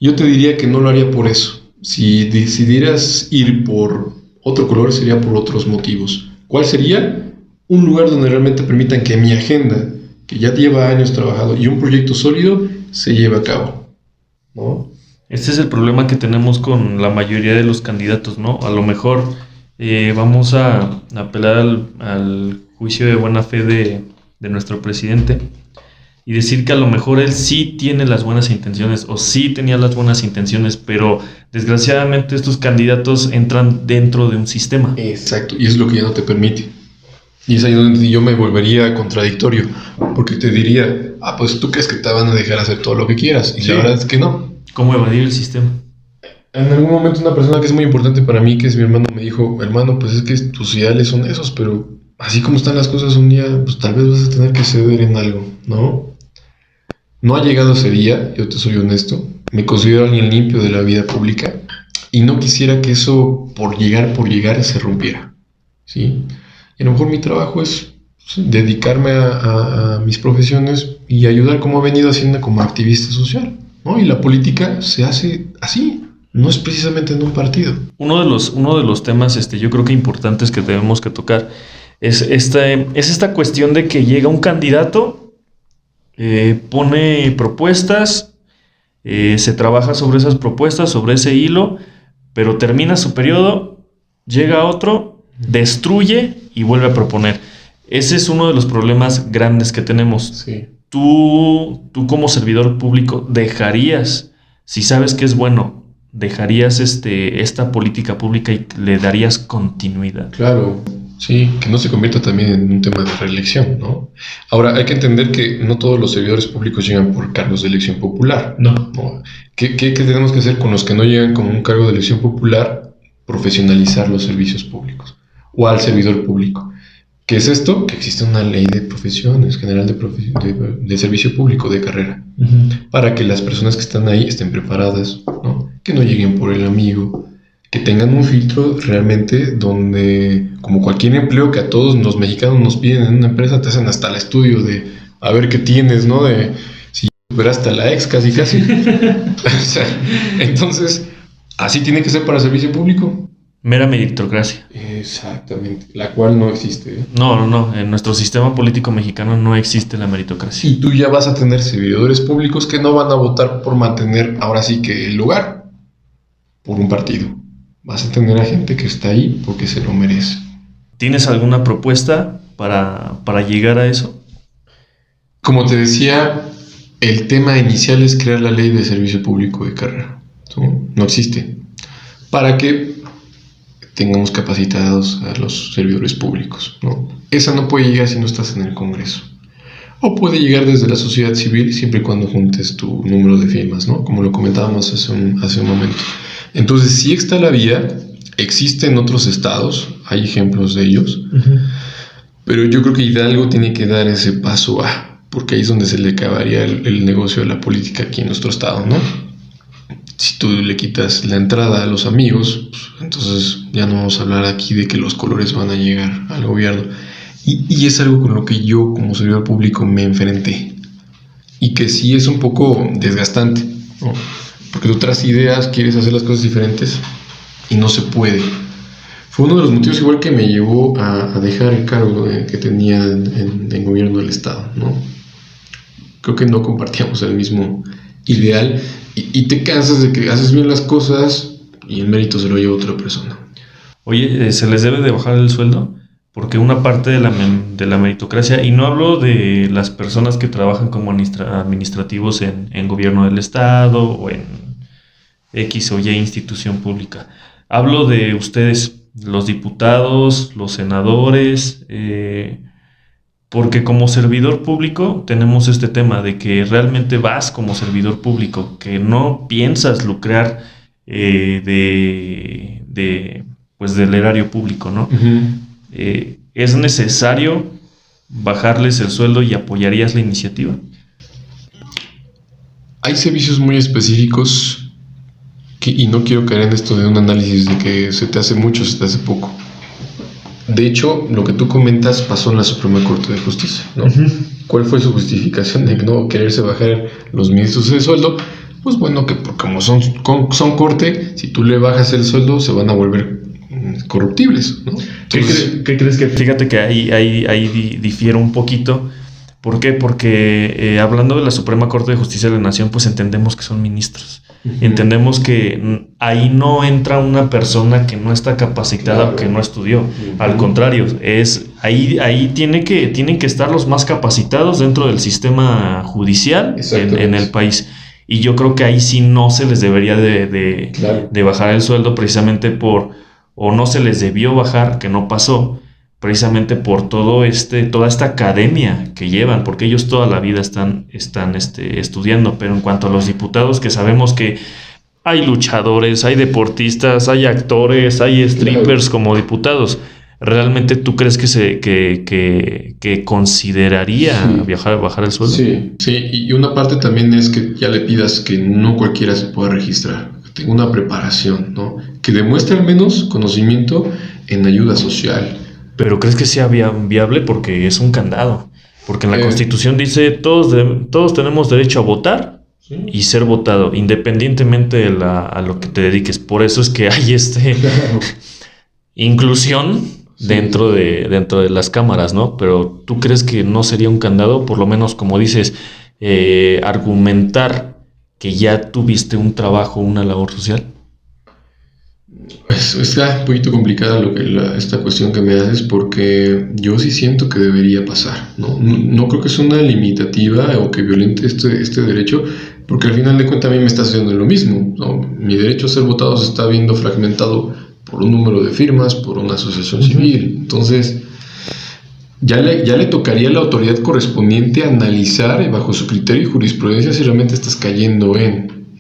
Yo te diría que no lo haría por eso. Si decidieras ir por otro color, sería por otros motivos. ¿Cuál sería? Un lugar donde realmente permitan que mi agenda, que ya lleva años trabajado, y un proyecto sólido, se lleve a cabo, ¿no? Este es el problema que tenemos con la mayoría de los candidatos, ¿no? A lo mejor vamos a apelar al juicio de buena fe de nuestro presidente y decir que a lo mejor él sí tiene las buenas intenciones o sí tenía las buenas intenciones, pero desgraciadamente estos candidatos entran dentro de un sistema. Exacto, y es lo que ya no te permite. Y es ahí donde yo me volvería contradictorio, porque te diría, pues tú crees que te van a dejar hacer todo lo que quieras, y sí. La verdad es que no. ¿Cómo evadir el sistema? En algún momento una persona que es muy importante para mí, que es mi hermano, me dijo, hermano, pues es que tus ideales son esos, pero así como están las cosas un día, pues tal vez vas a tener que ceder en algo, ¿no? No ha llegado ese día, yo te soy honesto, me considero alguien limpio de la vida pública y no quisiera que eso por llegar se rompiera, ¿sí? Y a lo mejor mi trabajo es dedicarme a mis profesiones y ayudar como he venido haciendo como activista social, ¿no? Y la política se hace así, no es precisamente en un partido. Uno de los temas yo creo que importantes que tenemos que tocar es esta cuestión de que llega un candidato, pone propuestas se trabaja sobre esas propuestas, sobre ese hilo, pero termina su periodo, llega otro, destruye y vuelve a proponer. Ese es uno de los problemas grandes que tenemos. Sí. Tú como servidor público dejarías, si sabes que es bueno, dejarías esta política pública y le darías continuidad. Claro. Sí, que no se convierta también en un tema de reelección, ¿no? Ahora, hay que entender que no todos los servidores públicos llegan por cargos de elección popular. No. ¿Qué tenemos que hacer con los que no llegan con un cargo de elección popular? Profesionalizar los servicios públicos o al servidor público. ¿Qué es esto? Que existe una ley de profesiones, general de servicio público de carrera, para que las personas que están ahí estén preparadas, ¿no? Que no lleguen por el amigo, que tengan un filtro realmente donde, como cualquier empleo que a todos los mexicanos nos piden en una empresa, te hacen hasta el estudio de a ver qué tienes, ¿no? De si superaste a la ex casi. O sea, entonces, así tiene que ser para el servicio público. Mera meritocracia. Exactamente. La cual no existe, ¿eh? No. En nuestro sistema político mexicano no existe la meritocracia. Y tú ya vas a tener servidores públicos que no van a votar por mantener ahora sí que el lugar por un partido. Vas a tener a gente que está ahí porque se lo merece. ¿Tienes alguna propuesta para llegar a eso? Como te decía, el tema inicial es crear la ley de servicio público de carrera. No existe. Para que tengamos capacitados a los servidores públicos, ¿no? Esa no puede llegar si no estás en el Congreso. O puede llegar desde la sociedad civil siempre y cuando juntes tu número de firmas, ¿no? Como lo comentábamos hace un momento. Entonces, sí está la vía, existe en otros estados, hay ejemplos de ellos, pero yo creo que Hidalgo tiene que dar ese paso porque ahí es donde se le acabaría el negocio de la política aquí en nuestro estado, ¿no? Si tú le quitas la entrada a los amigos, pues, entonces ya no vamos a hablar aquí de que los colores van a llegar al gobierno. Y es algo con lo que yo como servidor público me enfrenté. Y que sí es un poco desgastante, ¿no? Porque tú traes ideas, quieres hacer las cosas diferentes y no se puede. Fue uno de los motivos igual que me llevó a dejar el cargo que tenía en gobierno del estado, ¿no? Creo que no compartíamos el mismo ideal y te cansas de que haces bien las cosas y el mérito se lo lleva otra persona. Oye, ¿se les debe de bajar el sueldo? Porque una parte de la meritocracia, y no hablo de las personas que trabajan como administrativos en gobierno del estado o en X o Y institución pública. Hablo de ustedes, los diputados, los senadores, porque como servidor público tenemos este tema de que realmente vas como servidor público, que no piensas lucrar pues del erario público, ¿no? ¿Es necesario bajarles el sueldo y apoyarías la iniciativa? Hay servicios muy específicos y no quiero caer en esto de un análisis de que se te hace mucho, se te hace poco. De hecho, lo que tú comentas pasó en la Suprema Corte de Justicia, ¿no? ¿Cuál fue su justificación de no quererse bajar los ministros de sueldo? Pues bueno, que como son corte, si tú le bajas el sueldo se van a volver corruptibles, ¿no? Entonces, ¿Qué crees que? Fíjate que ahí difiere un poquito. ¿Por qué? Porque hablando de la Suprema Corte de Justicia de la Nación, pues entendemos que son ministros. Entendemos que ahí no entra una persona que no está capacitada o que no estudió. Al contrario, ahí tienen que estar los más capacitados dentro del sistema judicial en el país. Y yo creo que ahí sí no se les debería de bajar el sueldo precisamente o no se les debió bajar, que no pasó, precisamente por toda esta academia que llevan, porque ellos toda la vida están estudiando. Pero en cuanto a los diputados, que sabemos que hay luchadores, hay deportistas, hay actores, hay strippers como diputados, ¿realmente tú crees que consideraría bajar el sueldo? Sí, y una parte también es que ya le pidas que no cualquiera se pueda registrar, que tenga una preparación, ¿no? Que demuestre al menos conocimiento en ayuda social. ¿Pero crees que sea viable? Porque es un candado. Porque en la Constitución dice todos tenemos derecho a votar y ser votado, independientemente a lo que te dediques. Por eso es que hay inclusión dentro de las cámaras, ¿no? Pero ¿tú crees que no sería un candado? Por lo menos, como dices, argumentar que ya tuviste un trabajo, una labor social? Está un poquito complicada esta cuestión que me haces, porque yo sí siento que debería pasar, ¿no? No creo que es una limitativa o que violente este derecho, porque al final de cuentas a mí me está haciendo lo mismo, ¿no? Mi derecho a ser votado se está viendo fragmentado por un número de firmas, por una asociación civil. Entonces ya le tocaría a la autoridad correspondiente analizar bajo su criterio y jurisprudencia si realmente estás cayendo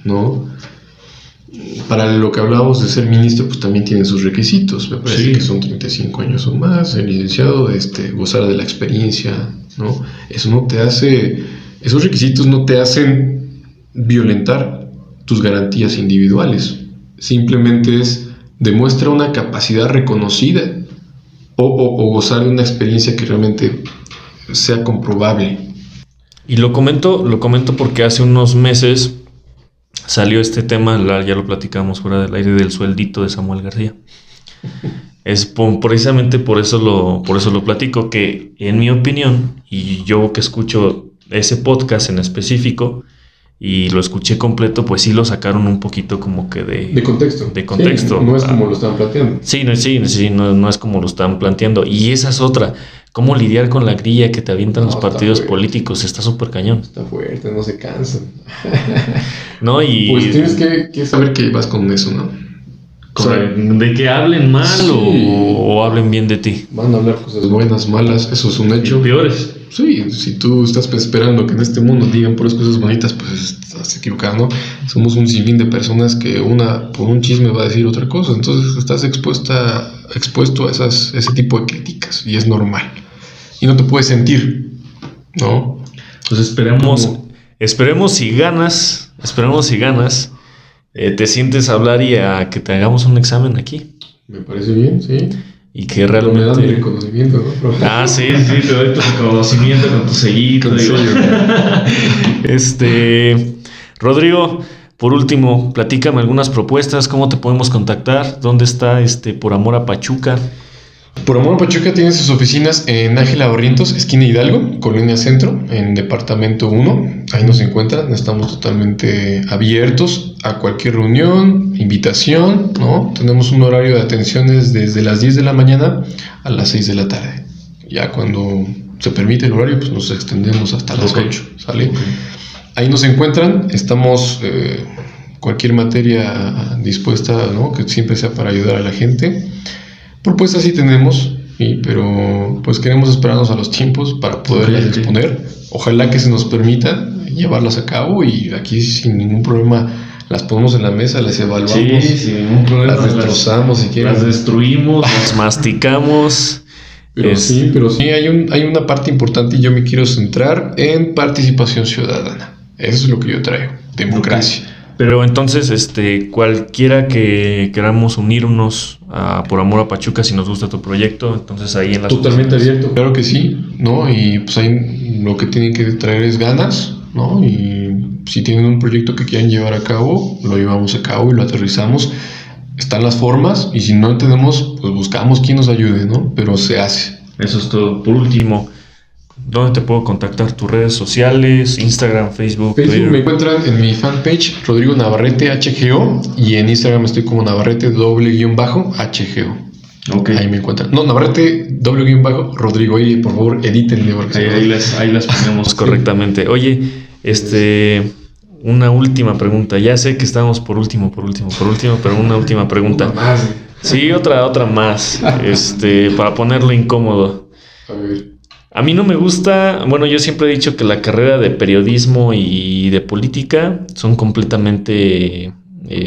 ¿no? Para lo que hablábamos de ser ministro, pues también tiene sus requisitos. Me parece que son 35 años o más, ser licenciado, gozar de la experiencia, ¿no? Esos requisitos no te hacen violentar tus garantías individuales. Simplemente demuestra una capacidad reconocida o gozar de una experiencia que realmente sea comprobable. Y lo comento porque hace unos meses salió este tema, ya lo platicamos fuera del aire, del sueldito de Samuel García. Precisamente por eso lo platico, que en mi opinión, y yo que escucho ese podcast en específico y lo escuché completo, pues sí lo sacaron un poquito como que de contexto. De contexto. Sí, no es como lo están planteando. Sí, no es como lo están planteando. Y esa es otra. ¿Cómo lidiar con la grilla que te avientan los partidos políticos? Está súper cañón. Está fuerte, no se cansan. No, y pues tienes que saber que vas con eso, ¿no? O sea, de que hablen mal o hablen bien de ti. Van a hablar cosas buenas, malas, eso es un hecho. Y peores. Sí, si tú estás esperando que en este mundo digan puras cosas bonitas, pues estás equivocado, ¿no? Somos un sinfín de personas que una por un chisme va a decir otra cosa, entonces estás expuesto a ese tipo de críticas y es normal. Y no te puedes sentir, ¿no? Entonces esperemos si ganas, te sientes a hablar y a que te hagamos un examen aquí. Me parece bien, sí. Y que realmente... Me dan mi reconocimiento, ¿no? Sí, te doy tu reconocimiento con tu sellito. Rodrigo, por último, platícame algunas propuestas, cómo te podemos contactar, dónde está Por Amor a Pachuca. Por Amor a Pachuca tiene sus oficinas en Ángela Barrientos, esquina Hidalgo, Colonia Centro, en Departamento 1. Ahí nos encuentran, estamos totalmente abiertos a cualquier reunión, invitación, ¿no? Tenemos un horario de atenciones desde las 10 de la mañana a las 6 de la tarde. Ya cuando se permite el horario, pues nos extendemos hasta las 8, ¿sale? Okay. Ahí nos encuentran, estamos cualquier materia dispuesta, ¿no? Que siempre sea para ayudar a la gente. Propuestas sí tenemos, pero pues queremos esperarnos a los tiempos para poderlas exponer. Ojalá que se nos permita llevarlas a cabo y aquí sin ningún problema las ponemos en la mesa, las evaluamos. Sí, sin ningún problema. Las destrozamos si quieren. Las destruimos, las masticamos. Pero sí, hay una parte importante y yo me quiero centrar en participación ciudadana. Eso es lo que yo traigo, democracia. Okay. Pero entonces, cualquiera que queramos unirnos Por Amor a Pachuca, si nos gusta tu proyecto, entonces ahí en las... Totalmente abierto. Claro que sí, ¿no? Y pues ahí lo que tienen que traer es ganas, ¿no? Y si tienen un proyecto que quieran llevar a cabo, lo llevamos a cabo y lo aterrizamos. Están las formas y si no entendemos, pues buscamos quien nos ayude, ¿no? Pero se hace. Eso es todo. Por último, ¿dónde te puedo contactar? ¿Tus redes sociales? Instagram, Facebook, Twitter. Me encuentran en mi fanpage Rodrigo Navarrete HGO y en Instagram estoy como Navarrete _HGO. Okay. Ahí me encuentran. No, Navarrete _Rodrigo. Oye, por favor, edítenle. Ahí las ponemos correctamente. Oye, una última pregunta. Ya sé que estamos por último, pero una última pregunta. Una más. Sí, otra más. Para ponerlo incómodo. A ver. A mí no me gusta, bueno, yo siempre he dicho que la carrera de periodismo y de política son completamente,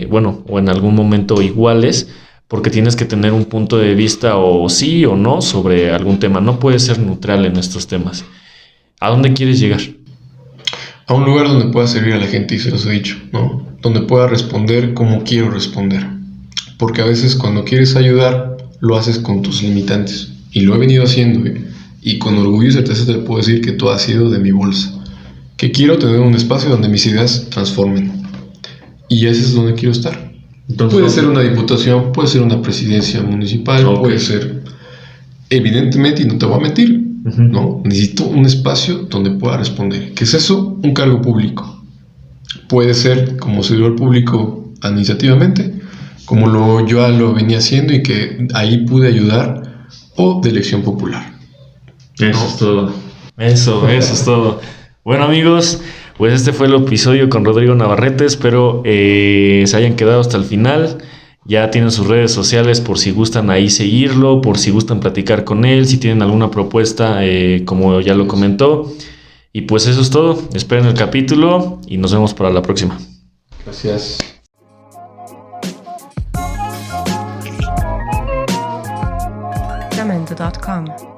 o en algún momento iguales, porque tienes que tener un punto de vista o sí o no sobre algún tema. No puedes ser neutral en estos temas. ¿A dónde quieres llegar? A un lugar donde pueda servir a la gente, y se los he dicho, ¿no? Donde pueda responder como quiero responder. Porque a veces cuando quieres ayudar, lo haces con tus limitantes. Y lo he venido haciendo, Y con orgullo y certeza te puedo decir que todo ha sido de mi bolsa. Que quiero tener un espacio donde mis ideas transformen. Y ese es donde quiero estar. Entonces, puede ser una diputación, puede ser una presidencia municipal, puede ser... Evidentemente, y no te voy a mentir, ¿no? Necesito un espacio donde pueda responder. ¿Qué es eso? Un cargo público. Puede ser como servidor público administrativamente, como yo ya lo venía haciendo y que ahí pude ayudar, o de elección popular. Eso es todo. Eso es todo. Bueno, amigos, pues este fue el episodio con Rodrigo Navarrete. Espero se hayan quedado hasta el final. Ya tienen sus redes sociales por si gustan ahí seguirlo, por si gustan platicar con él, si tienen alguna propuesta, como ya lo comentó. Y pues eso es todo. Esperen el capítulo y nos vemos para la próxima. Gracias. Jamendo.com